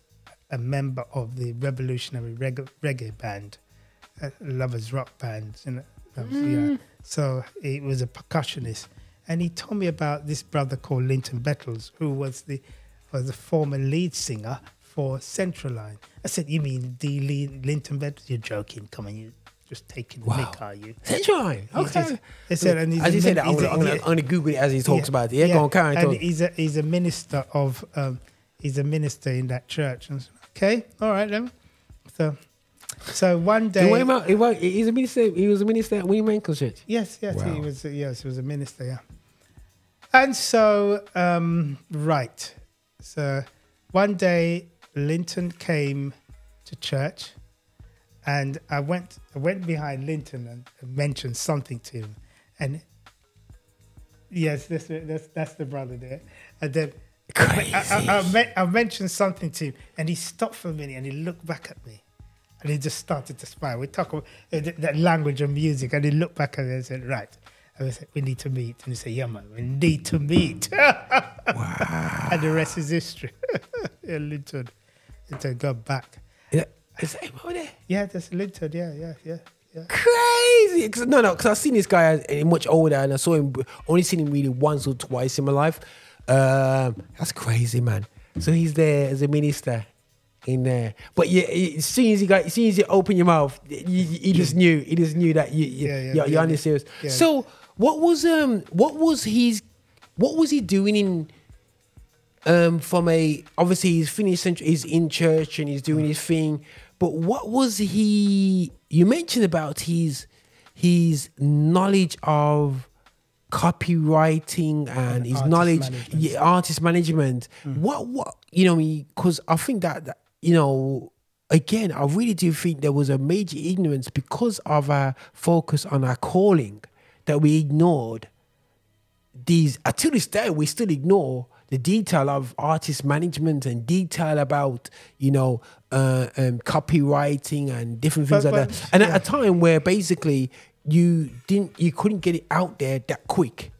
a member of the revolutionary reggae band, Lovers Rock Band. So he was a percussionist. And he told me about this brother called Linton Beckles, who was the former lead singer for Central Line. I said, you mean the Linton bed? You're joking. Come on, you just taking the mick, are you? Central Line. Okay. They said, and as he said that, I'm going to Google it as he talks about it. Yeah, go on, carry on. And he's a minister of, he's a minister in that church. And I said, okay, all right then. So one day, he's a minister. He was a minister at William Ankle Church. Yes, Wow. he was. Yes, he was a minister. Yeah. And so, right. So one day, Linton came to church, and I went behind Linton and mentioned something to him, and yes, that's the brother there, and then. I mentioned something to him, and he stopped for a minute and he looked back at me, and he just started to smile. We talk about that language of music, and he looked back at me and said, "Right." And I said, "We need to meet." And he said, "Yeah, man, we need to meet." Wow! And the rest is history. Yeah, Linton got back. Yeah, is that him over there? Yeah, that's Linton. Yeah. Crazy. Because I've seen this guy much older, and I saw him only seen him really once or twice in my life. That's crazy, man. So he's there as a minister in there, but yeah, as soon as you open your mouth, he just knew that you're on this serious. Yeah. So what was he doing in from a, obviously he's finished, he's in church and he's doing his thing, but what was you mentioned about his knowledge of copywriting and his knowledge, artist management. What because I think that again, I really do think there was a major ignorance because of our focus on our calling that we ignored these. Until this day, we still ignore the detail of artist management and detail about copywriting and different things like that. And at a time where basically you couldn't get it out there that quick,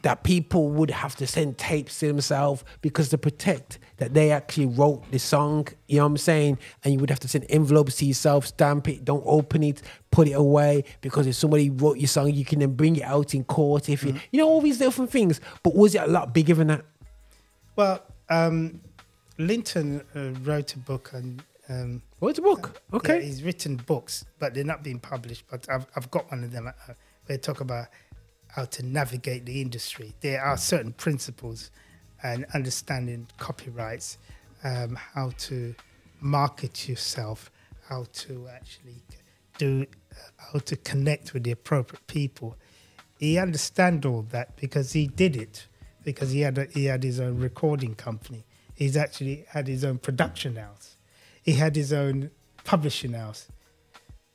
that people would have to send tapes to themselves because to protect that they actually wrote the song, you know what I'm saying? And you would have to send envelopes to yourself, stamp it, don't open it, put it away, because if somebody wrote your song, you can then bring it out in court. If all these different things. But was it a lot bigger than that? Well, Linton wrote a book and what's a book? Okay. Yeah, he's written books, but they're not being published. But I've got one of them where they talk about how to navigate the industry. There are certain principles and understanding copyrights, how to market yourself, how to actually how to connect with the appropriate people. He understands all that because he did it, because he had his own recording company. He's actually had his own production house. He had his own publishing house.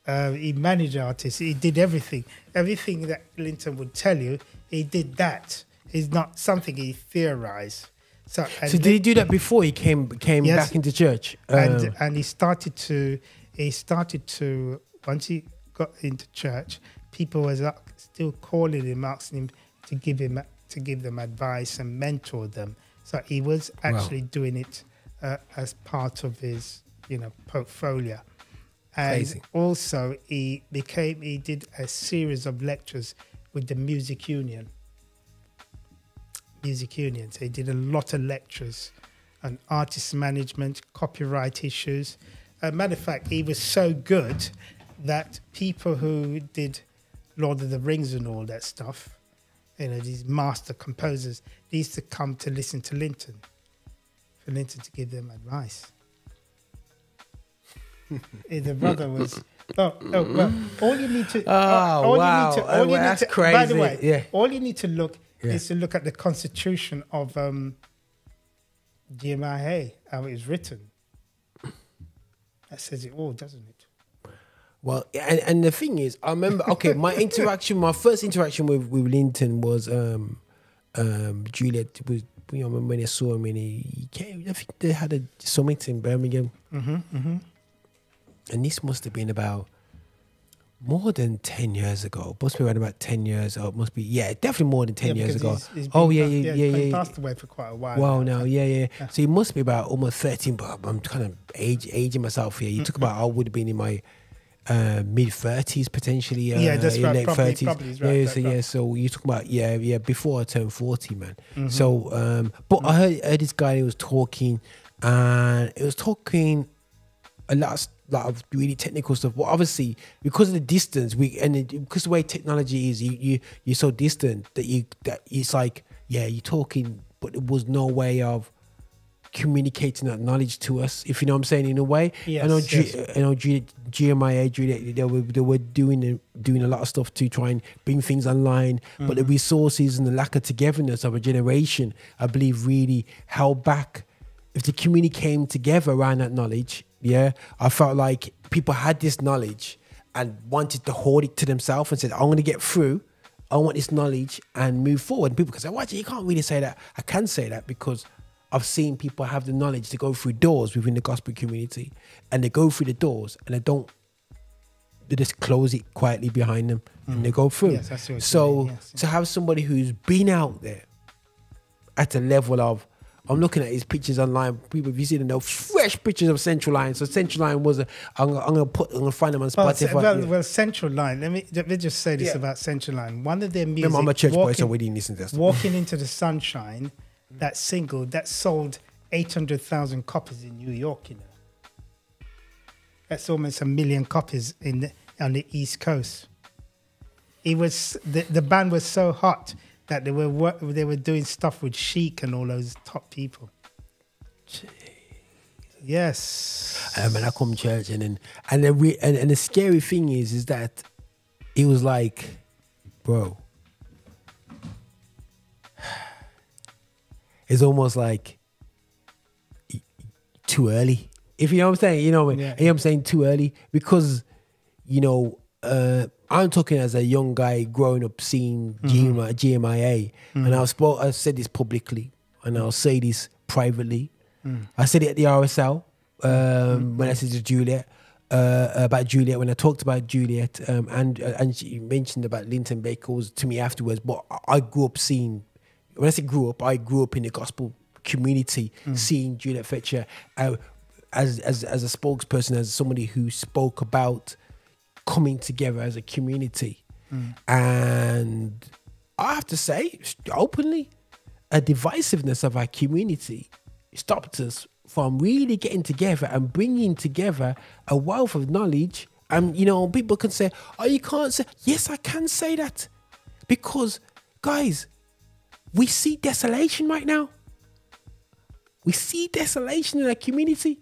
He managed artists. He did everything. Everything that Linton would tell you, he did that. It's not something he theorized. So did he do that before he came yes, back into church? And he started to once he got into church, people was still calling him, asking him to give them advice and mentor them. So he was actually doing it as part of his portfolio. And Crazy. Also he did a series of lectures with the Music Union. So he did a lot of lectures on artist management, copyright issues. Matter of fact, he was so good that people who did Lord of the Rings and all that stuff, these master composers, they used to come to listen to Linton, for Linton to give them advice. The brother was well, all you need to that's crazy. By the way, all you need to look is to look at the constitution of GMIA, how it was written. That says it all, doesn't it? Well, and the thing is, I remember, my first interaction with Linton was Juliet was, when I saw him and he came, I think they had a summit in Birmingham. And this must have been about more than 10 years ago. Must be around about 10 years. Or must be, definitely more than 10 years ago. He's passed away for quite a while. Wow, now, yeah. So he must be about almost 13, but I'm kind of aging myself here. You talk about I would have been in my mid-30s potentially. That's right. Late probably 30s. right. So you talk about, before I turned 40, man. So, but I heard this guy who was talking, and it was talking a lot of really technical stuff. But obviously, because of the distance, because the way technology is, you're so distant that it's like, yeah, you're talking, but there was no way of communicating that knowledge to us, if you know what I'm saying, in a way. Yes, I know, yes. I know GMIA, Juliet, they were doing a lot of stuff to try and bring things online, but the resources and the lack of togetherness of a generation, I believe, really held back. If the community came together around that knowledge, yeah, I felt like people had this knowledge and wanted to hoard it to themselves and said, I'm going to get through, I want this knowledge and move forward. And people can say, watch it, you can't really say that. I can say that because I've seen people have the knowledge to go through doors within the gospel community, and they go through the doors and they just close it quietly behind them and they go through. Yes, I see what you So mean, yes. to have somebody who's been out there at a level of, I'm looking at his pictures online. People, if you see them, fresh pictures of Central Line. So Central Line was I'm gonna find them on Spotify. Well, Central Line. Let me just say this about Central Line. One of their music. Remember, I'm a church boy, so we didn't listen to that stuff. Walking into the Sunshine, that single that sold 800,000 copies in New York. You know, that's almost 1 million copies on the East Coast. It was the band was so hot that they were doing stuff with Chic and all those top people. Jeez. Yes. And I come to church and the scary thing is that it was like, bro, it's almost like too early. If you know what I'm saying, you know what I'm saying, too early, because, you know, I'm talking as a young guy growing up seeing GMIA, and I said this publicly, and I'll say this privately. I said it at the RSL when I said to Juliet about Juliet, when I talked about Juliet, and she mentioned about Linton Baker was to me afterwards. But I grew up seeing. When I say grew up, I grew up in the gospel community, seeing Juliet Fletcher as a spokesperson, as somebody who spoke about coming together as a community. And I have to say openly, a divisiveness of our community stopped us from really getting together and bringing together a wealth of knowledge. And, you know, people can say, oh, you can't say. Yes, I can say that, because, guys, we see desolation right now. We see desolation in our community.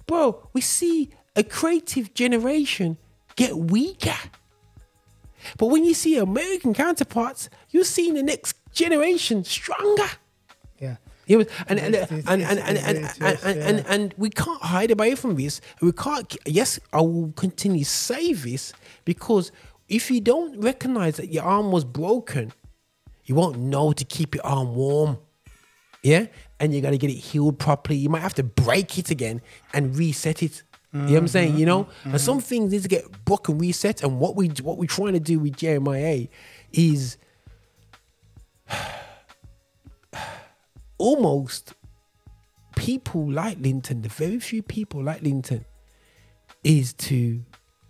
Bro, we see a creative generation get weaker. But when you see American counterparts, you're seeing the next generation stronger. Yeah. And we can't hide away from this. We can't. Yes, I will continue to say this, because if you don't recognize that your arm was broken, you won't know to keep your arm warm. Yeah, and you got to get it healed properly. You might have to break it again and reset it. You know what I'm saying? You know, and some things need to get broken, reset. And what we're trying to do with GMIA is almost people like Linton, the very few people like Linton, is to.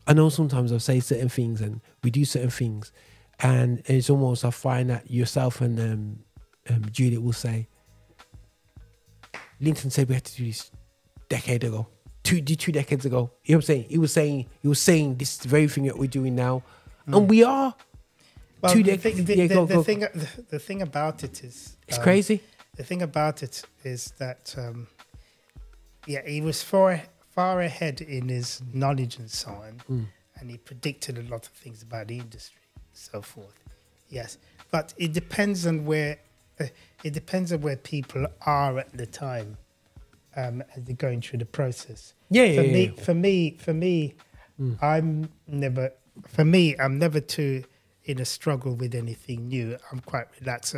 I know sometimes I'll say certain things and we do certain things, and it's almost, I find that yourself and Juliet will say, Linton said we had to do this decade ago. Two decades ago. You know what I'm saying? He was saying this is the very thing that we're doing now. And we are. Well, the thing about it is, it's crazy. The thing about it is that he was far ahead in his knowledge and so on, and he predicted a lot of things about the industry and so forth. Yes, but it depends on where people are at the time. As they're going through the process. For me, I'm never too in a struggle with anything new. I'm quite relaxed.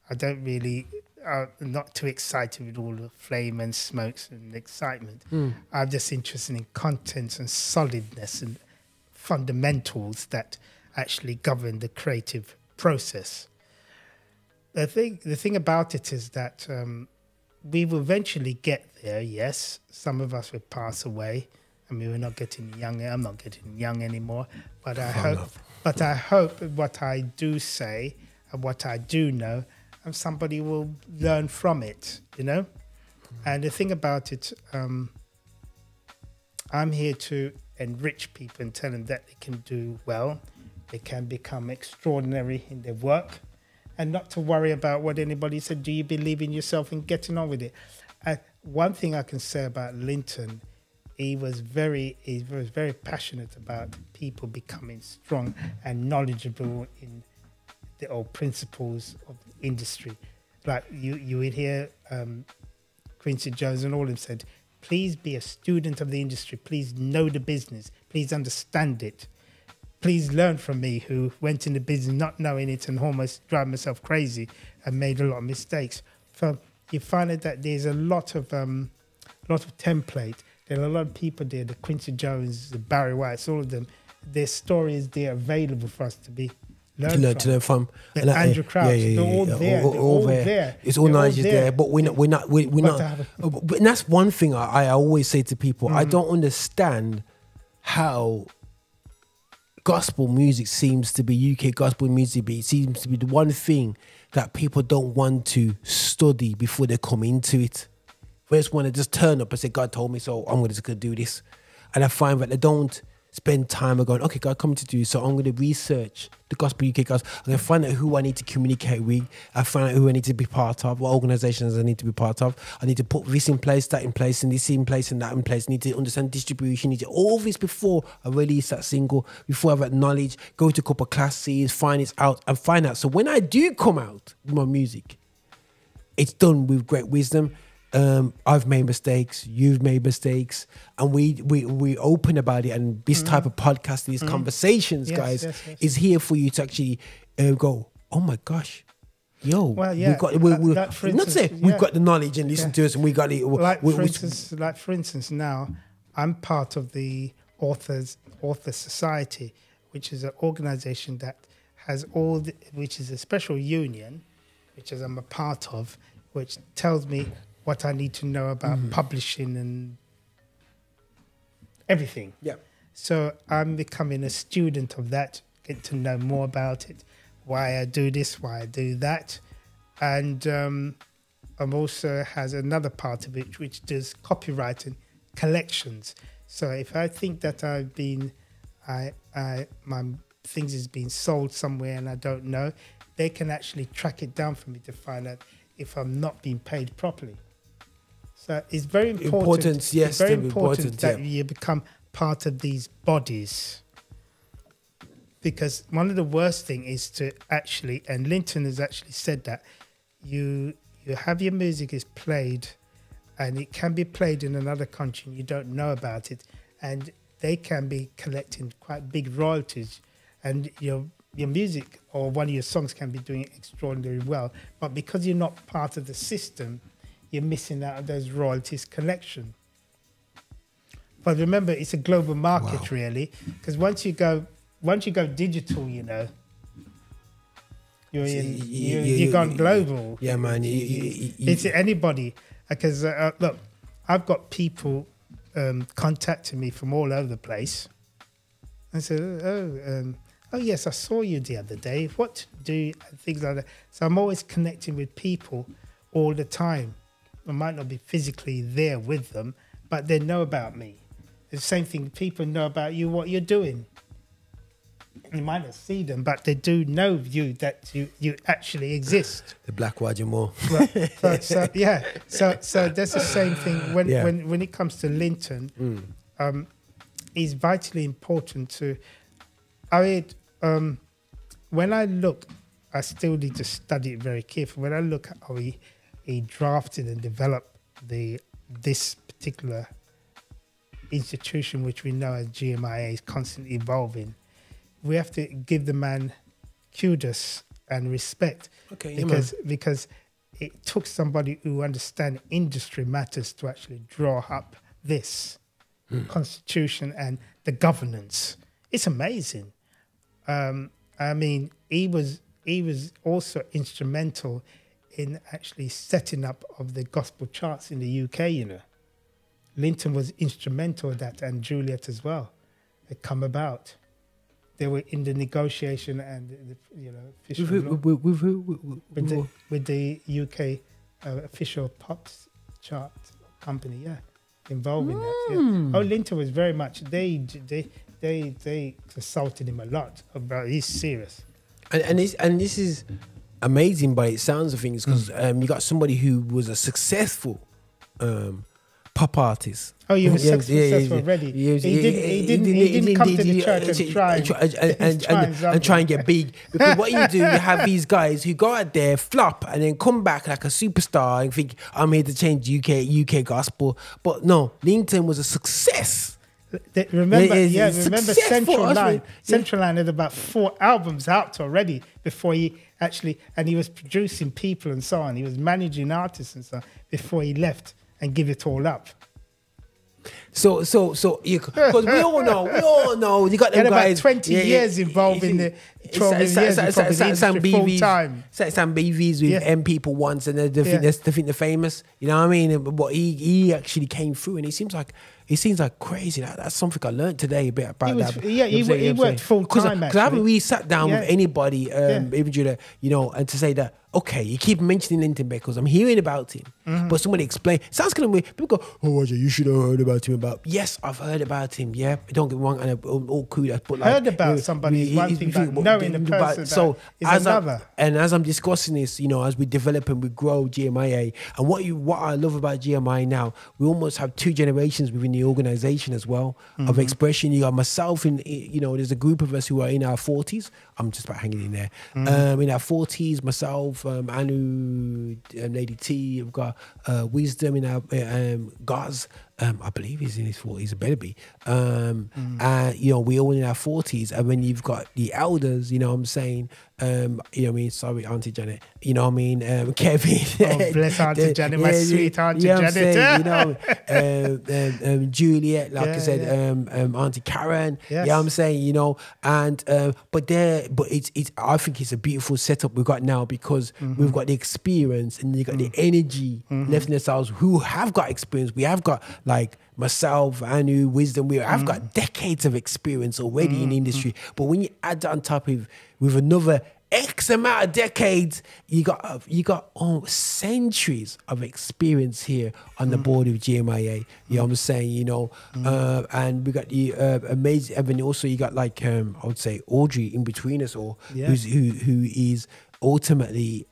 I don't really, I'm not too excited with all the flame and smokes and excitement. I'm just interested in contents and solidness and fundamentals that actually govern the creative process. The thing about it is that we will eventually get there. Yes, some of us will pass away. I mean, we're not getting younger. I'm not getting young anymore. But I hope what I do say and what I do know, and somebody will learn from it. You know, And the thing about it, I'm here to enrich people and tell them that they can do well, they can become extraordinary in their work, and not to worry about what anybody said. Do you believe in yourself and getting on with it? One thing I can say about Linton, he was very passionate about people becoming strong and knowledgeable in the old principles of the industry. Like you would hear Quincy Jones and all of them said, please be a student of the industry. Please know the business. Please understand it. Please learn from me, who went in the business not knowing it and almost drive myself crazy and made a lot of mistakes. So you find out that there's a lot of template. There are a lot of people there, the Quincy Jones, the Barry Whites, all of them. Their stories, they're available for us to be learn from. And Andrew Crouch, they're all there. They're all there. It's all knowledge is there, but we're not. But that's one thing I always say to people. I don't understand how gospel music seems to be, UK gospel music, but it seems to be the one thing that people don't want to study before they come into it. They just want to just turn up and say, God told me, so I'm just going to do this. And I find that they don't spend time going, okay, God, come to do, so I'm going to research the gospel UK gospel. I'm going to find out who I need to communicate with. I find out who I need to be part of, what organizations I need to be part of. I need to put this in place, that in place, and this in place, and that in place. I need to understand distribution. I need to all this before I release that single, before I have that knowledge, go to a couple of classes, find it out, and find out. So when I do come out with my music, it's done with great wisdom. I've made mistakes, you've made mistakes, and we open about it. And this type of podcast, these conversations, guys, is here for you to actually go, oh my gosh, yo, well, yeah, we've got the knowledge and listen to us, and we got it. For instance, now I'm part of the Author Society, which is an organization that has which is a special union, which I'm a part of, which tells me what I need to know about publishing and everything. Yeah. So I'm becoming a student of that, get to know more about it, why I do this, why I do that. And I'm also has another part of it, which does copyright and collections. So if I think that my things is being sold somewhere and I don't know, they can actually track it down for me to find out if I'm not being paid properly. So it's very important. It's very important that you become part of these bodies. Because one of the worst things is to actually, and Linton has actually said that, you have your music is played and it can be played in another country and you don't know about it, and they can be collecting quite big royalties, and your music or one of your songs can be doing extraordinarily well, but because you're not part of the system, you're missing out on those royalties collection. But remember, it's a global market, really, because once you go digital, you've gone global. Yeah, man. It's anybody. Because look, I've got people contacting me from all over the place. I said, oh yes, I saw you the other day. What do you, things like that. So I'm always connecting with people all the time. I might not be physically there with them, but they know about me. The same thing, people know about you, what you're doing. You might not see them, but they do know you, that you actually exist. The black Roger Moore. Right. So that's the same thing when it comes to Linton. It's vitally important to. When I look, I still need to study it very carefully. When I look at how he drafted and developed this particular institution, which we know as GMIA, is constantly evolving. We have to give the man kudos and respect, because it took somebody who understands industry matters to actually draw up this constitution and the governance. It's amazing. I mean, he was also instrumental in actually setting up of the gospel charts in the UK. Linton was instrumental in that, and Juliet as well. It come about. They were in the negotiation and official with the UK official pop chart company, involved in that. Yeah. Linton was very much. They consulted him a lot about. He's serious. And this is amazing by the sounds of things, because you got somebody who was a successful pop artist. Oh, he was successful already. He didn't come to the church and try and get big. Because what you do, you have these guys who go out there, flop, and then come back like a superstar and think, I'm here to change UK gospel. But no, Linton was a success. Remember Central Line. Central Line had about 4 albums out already before he actually, and he was producing people and so on. He was managing artists and so on before he left and give it all up. So, because we all know, you got them guys. About 20 years involved in the 12 years some full time. Some BVs with M people once, and they think they're famous. You know what I mean? But he actually came through, and he seems like crazy. That's something I learned today a bit about that. Yeah, he worked full time. Because I haven't really sat down with anybody, even Judah, and to say that, okay, you keep mentioning Linton because I'm hearing about him, but somebody explain. Sounds kind of weird. People go, "Oh, Roger, you should have heard about him." Yes, I've heard about him. Yeah, don't get me wrong, and all cool. But like, heard about somebody is one thing, but knowing the person is another. And as I'm discussing this, as we develop and we grow GMIA, and what I love about GMIA now, we almost have 2 generations within the organization as well of expression. You got myself, and there's a group of us who are in our 40s. I'm just about hanging in there. In our 40s, myself, Anu, Lady T, we've got Wisdom in our Gaz. I believe he's in his 40s, it better be. We all in our 40s, and when you've got the elders, what I'm saying, sorry, Auntie Janet, Kevin. Oh, bless Auntie Janet, my sweet Auntie Janet. Juliet, like I said, Auntie Karen, yes. I'm saying, but it's I think it's a beautiful setup we've got now, because we've got the experience and you got the energy left in ourselves who have got experience. We have got like myself, Anu, Wisdom, I've got decades of experience already in the industry. But when you add that on top with another X amount of decades, you got centuries of experience here on the board of GMIA. You know what I'm saying? And we got the amazing, and then also you got like I would say Audrey in between us all, who is ultimately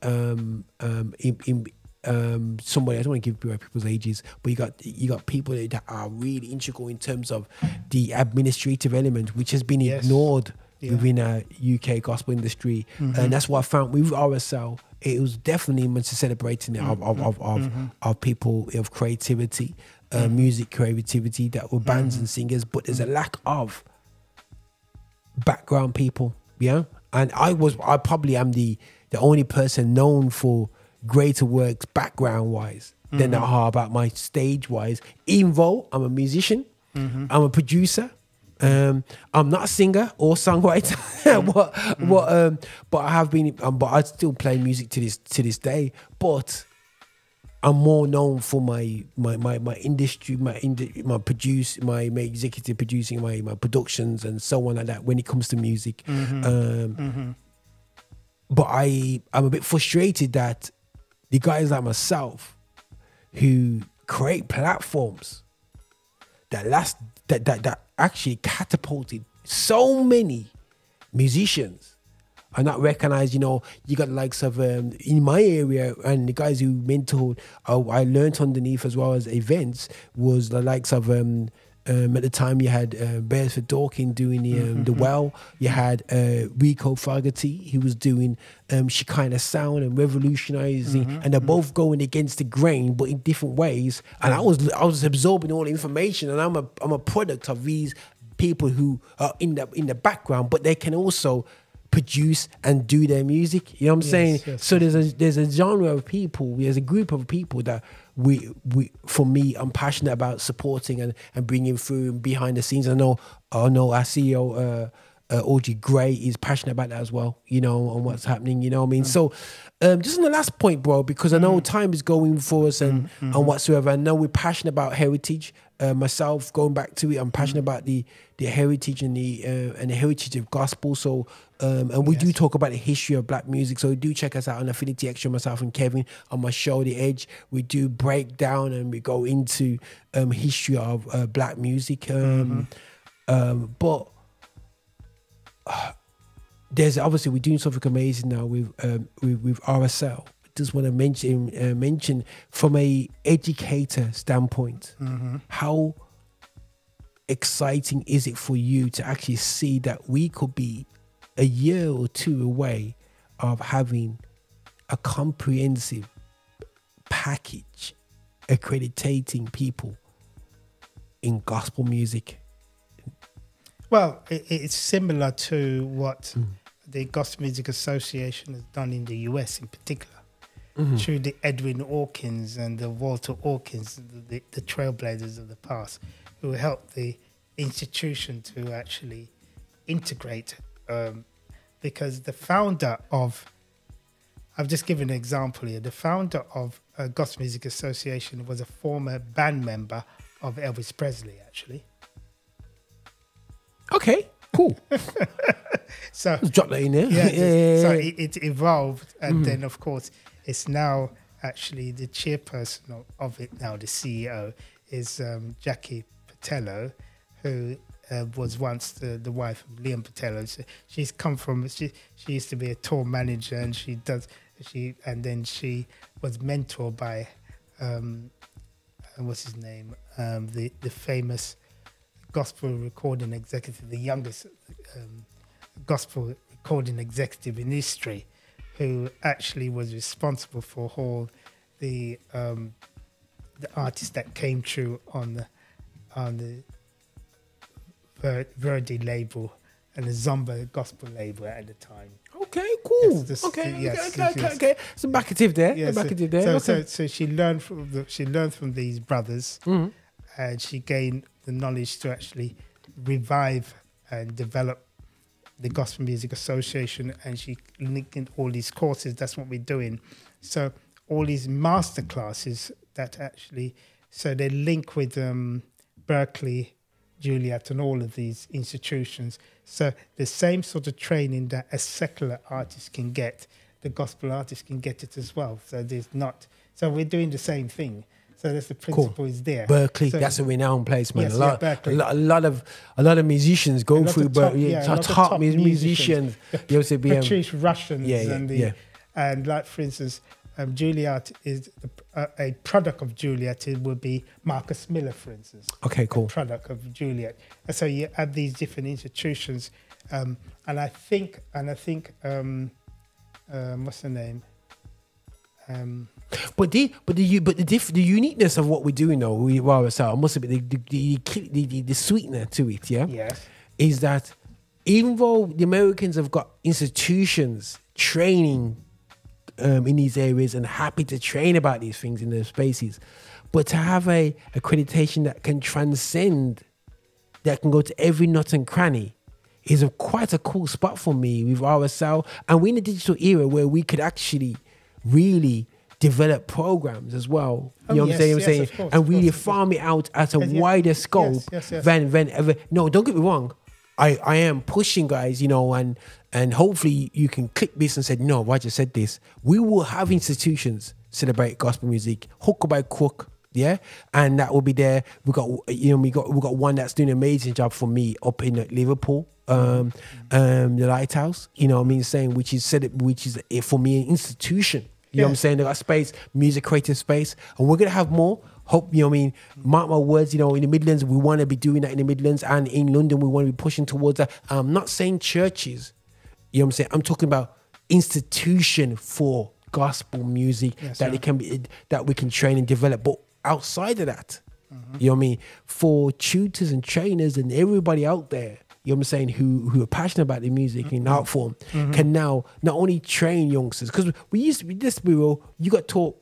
somebody, I don't want to give people's ages, but you got people that are really integral in terms of the administrative element, which has been ignored within our UK gospel industry. And that's what I found with RSL. It was definitely much celebrating of people of creativity, music creativity, that were bands and singers, but there's a lack of background people. And I probably am the only person known for greater works background wise than I are about my stage wise, even though I'm a musician, I'm a producer, I'm not a singer or songwriter, but I have been, but I still play music to this day. But I'm more known for my industry, my executive producing, my productions and so on like that when it comes to music. But I'm a bit frustrated that the guys like myself who create platforms that actually catapulted so many musicians are not recognized. You got the likes of in my area, and the guys who mentored, I learned underneath as well as events, was the likes of at the time you had Beresford Dawkins doing the Well. You had Rico Fogarty, he was doing Shekinah Sound and revolutionizing, and they're both going against the grain but in different ways. And I was absorbing all the information, and I'm a product of these people who are in the background, but they can also produce and do their music. You know what I'm saying? Yes, so there's a genre of people, there's a group of people that for me, I'm passionate about supporting and bringing through behind the scenes. I know our CEO Audrey Gray is passionate about that as well, on what's happening, you know what I mean? So just on the last point, bro, because I know time is going for us and whatsoever. I know we're passionate about heritage. Myself, going back to it, I'm passionate about the heritage and the heritage of gospel. So And we do talk about the history of black music. So do check us out on Affinity Xtra, myself and Kevin. On my show, The Edge, we do break down and we go into history of black music. But there's obviously, we're doing something amazing now with RSL. Just want to mention from a educator standpoint, how exciting is it for you to actually see that we could be a year or two away of having a comprehensive package accrediting people in gospel music? Well, it's similar to what the Gospel Music Association has done in the US in particular, through the Edwin Hawkins and the Walter Hawkins, the trailblazers of the past, who helped the institution to actually integrate. Because the founder of, I've just given an example here, the founder of Gospel Music Association was a former band member of Elvis Presley, actually. Okay, cool. So let's drop that in there. So it evolved, and then of course it's now actually the chairperson of it now, the CEO is Jackie Patello, who was once the wife of Liam Patello. So she's come from, she used to be a tour manager, and she was mentored by what's his name, the famous gospel recording executive, the youngest gospel recording executive in history, who actually was responsible for all the artists that came through on the Verdi label and the Zomba gospel label at the time. Okay, cool. Okay. So backative there. So she learned from these brothers, and she gained the knowledge to actually revive and develop the Gospel Music Association, and she linked in all these courses. That's what we're doing. So all these master classes that actually, so they link with Berkeley, Juilliard, and all of these institutions. So the same sort of training that a secular artist can get, the gospel artist can get it as well. So so we're doing the same thing. So that's the principle is there. Berkeley, so, that's a renowned place, man. Yes, a lot of musicians go through Berkeley. Top musicians. Patrice Russians and like, for instance, Juilliard is a product of Juilliard. It would be Marcus Miller, for instance. Okay, cool. A product of Juilliard. And so you have these different institutions, and I think what's the name? But the uniqueness of what we're doing though, I must admit the sweetener to it, is that even though the Americans have got institutions training in these areas and happy to train about these things in their spaces, but to have a accreditation that can transcend, that can go to every nut and cranny, is quite a cool spot for me with RSL. And we're in a digital era where we could actually really develop programs as well. You know what I'm saying? Of course, and really farm it out at a wider scope than ever. No, don't get me wrong. I am pushing guys, and hopefully you can click this and say, no, I just said this. We will have institutions celebrate gospel music, hook by crook, and that will be there. We got one that's doing an amazing job for me up in Liverpool, the Lighthouse. You know what I mean? Saying which is for me an institution. You know what I'm saying? They got space, music creative space, and we're gonna have more. Hope, mark my words, in the Midlands, we want to be doing that in the Midlands, and in London, we want to be pushing towards that. I'm not saying churches, you know what I'm saying? I'm talking about institution for gospel music that we can train and develop. But outside of that, you know what I mean? For tutors and trainers and everybody out there, you know what I'm saying, who are passionate about the music in art form, can now not only train youngsters, because we used to be this bureau, you got taught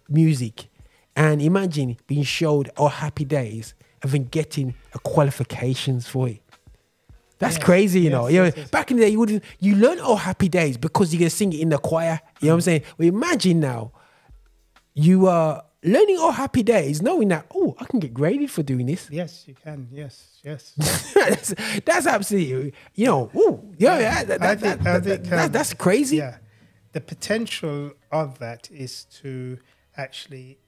music, and imagine being showed our Happy Days and then getting a qualifications for it. That's crazy, you know. Back in the day, you learn our Happy Days because you're gonna sing it in the choir. You know what I'm saying? Well, imagine now you are learning all happy days, knowing that, oh, I can get graded for doing this. Yes, you can. Yes. that's absolutely, that's crazy. Yeah, the potential of that is to actually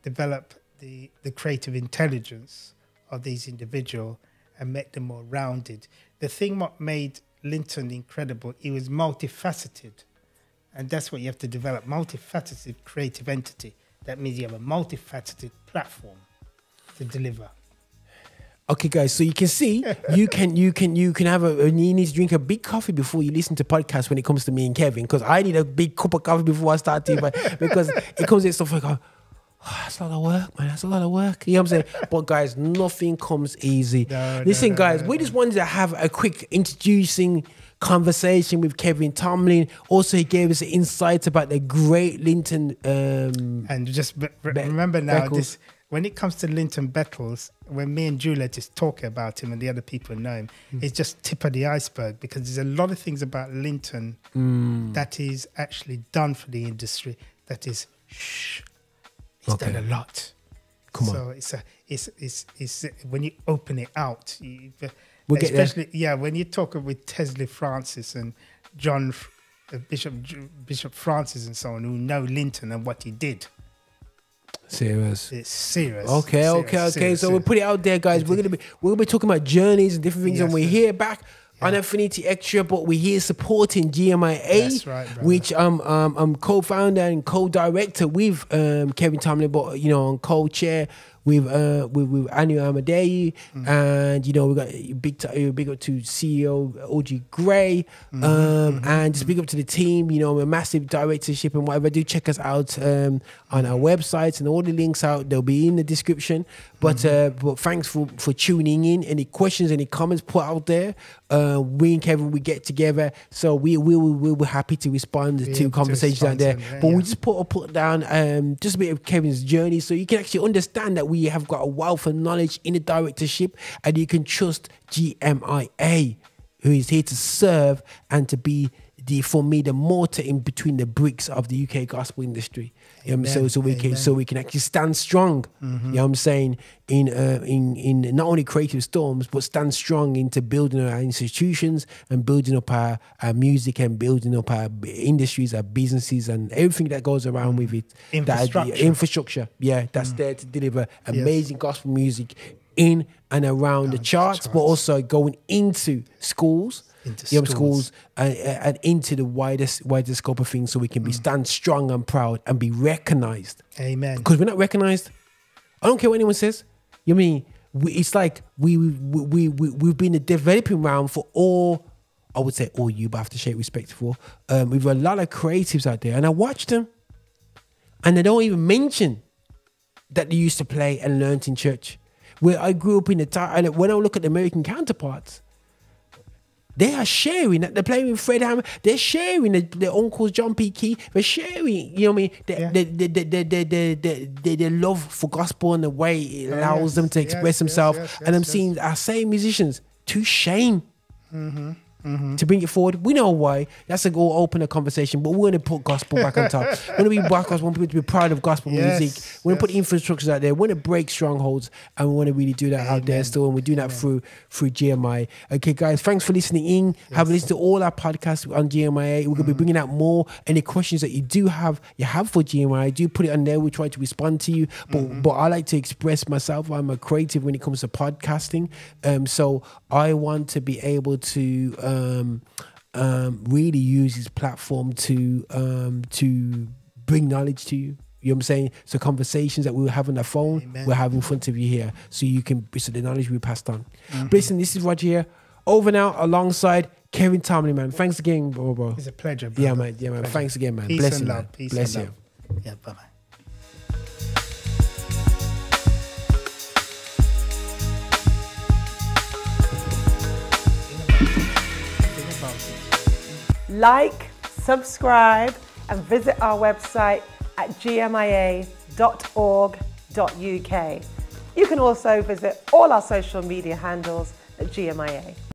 develop the creative intelligence of these individuals and make them more rounded. The thing what made Linton incredible, he was multifaceted, and that's what you have to develop: multifaceted creative entity. That means you have a multifaceted platform to deliver. Okay, guys, so you can see you can have you need to drink a big coffee before you listen to podcasts when it comes to me and Kevin, because I need a big cup of coffee before I start to, because it comes in stuff like, oh, that's a lot of work, man. That's a lot of work. You know what I'm saying? But guys, nothing comes easy. Listen, guys, we just wanted to have a quick introducing conversation with Kevin Tomlin. Also, he gave us insights about the great Linton. And just remember now, this, when it comes to Linton Bettles, when me and Juliet just talk about him and the other people know him, it's just tip of the iceberg, because there's a lot of things about Linton that is actually done for the industry. That is, he's done a lot. Come on. So it's when you open it out, we'll especially when you talk with Tesley Francis and John Bishop Francis and so on, who know Linton and what he did. Serious. It's serious. Okay. Serious. So we'll put it out there, guys. We're gonna be talking about journeys and different things, and we're here back on Affinity Xtra, but we're here supporting GMIA, that's right, which I'm co-founder and co-director with Kevin Tomlin, but on co-chair with Anu Amadei, and we got big up to CEO OG Gray, and just big up to the team. A massive directorship and whatever. Do check us out on our websites, and all the links they'll be in the description. But thanks for tuning in. Any questions, any comments, put out there. We and Kevin, we get together, so we were happy to respond to conversations out there. But we just put down just a bit of Kevin's journey, so you can actually understand that we have got a wealth of knowledge in the directorship, and you can trust GMIA, who is here to serve and to be for me the mortar in between the bricks of the UK gospel industry. So we can actually stand strong. You know what I'm saying, in not only creative storms, but stand strong into building our institutions and building up our music and building up our industries, our businesses, and everything that goes around with it. Infrastructure. That's there to deliver amazing gospel music in and around the charts, but also going into schools. Schools and into the wider scope of things, so we can be stand strong and proud and be recognized. Amen. Because we're not recognized. I don't care what anyone says. It's like we've been a developing round for all. I would say all you, but I have to show respect for. We've got a lot of creatives out there, and I watch them, and they don't even mention that they used to play and learnt in church. Where I grew up in the time, and when I look at the American counterparts, they are sharing that they're playing with Fred Hammond. They're sharing their uncles John P. Key. They're sharing, their love for gospel and the way it allows them to express themselves. And I'm seeing our same musicians to shame to bring it forward. We know why. That's a go open a conversation, but we want to put gospel back on top. We want to be back. We want people to be proud of gospel music. We want to put infrastructures out there. We want to break strongholds, and we want to really do that out there still. And we're doing that through GMI. Okay, guys, thanks for listening in. Have listened to all our podcasts on GMIA. We're going to be bringing out more. Any questions that you have for GMIA, do put it on there. We try to respond to you. But I like to express myself. I'm a creative when it comes to podcasting. So I want to be able to really use his platform to bring knowledge to you. You know what I'm saying? So conversations that we will have on the phone, we'll have in front of you here, so the knowledge will be passed on. But listen, this is Roger here, over now, alongside Kevin Tomlin, man. Thanks again, bro. It's a pleasure, bro. Yeah, man. Pleasure. Thanks again, man. Peace Bless and you, love. man. Peace Bless and you. love. Yeah, bye-bye. Like, subscribe, and visit our website at gmia.org.uk. You can also visit all our social media handles at GMIA.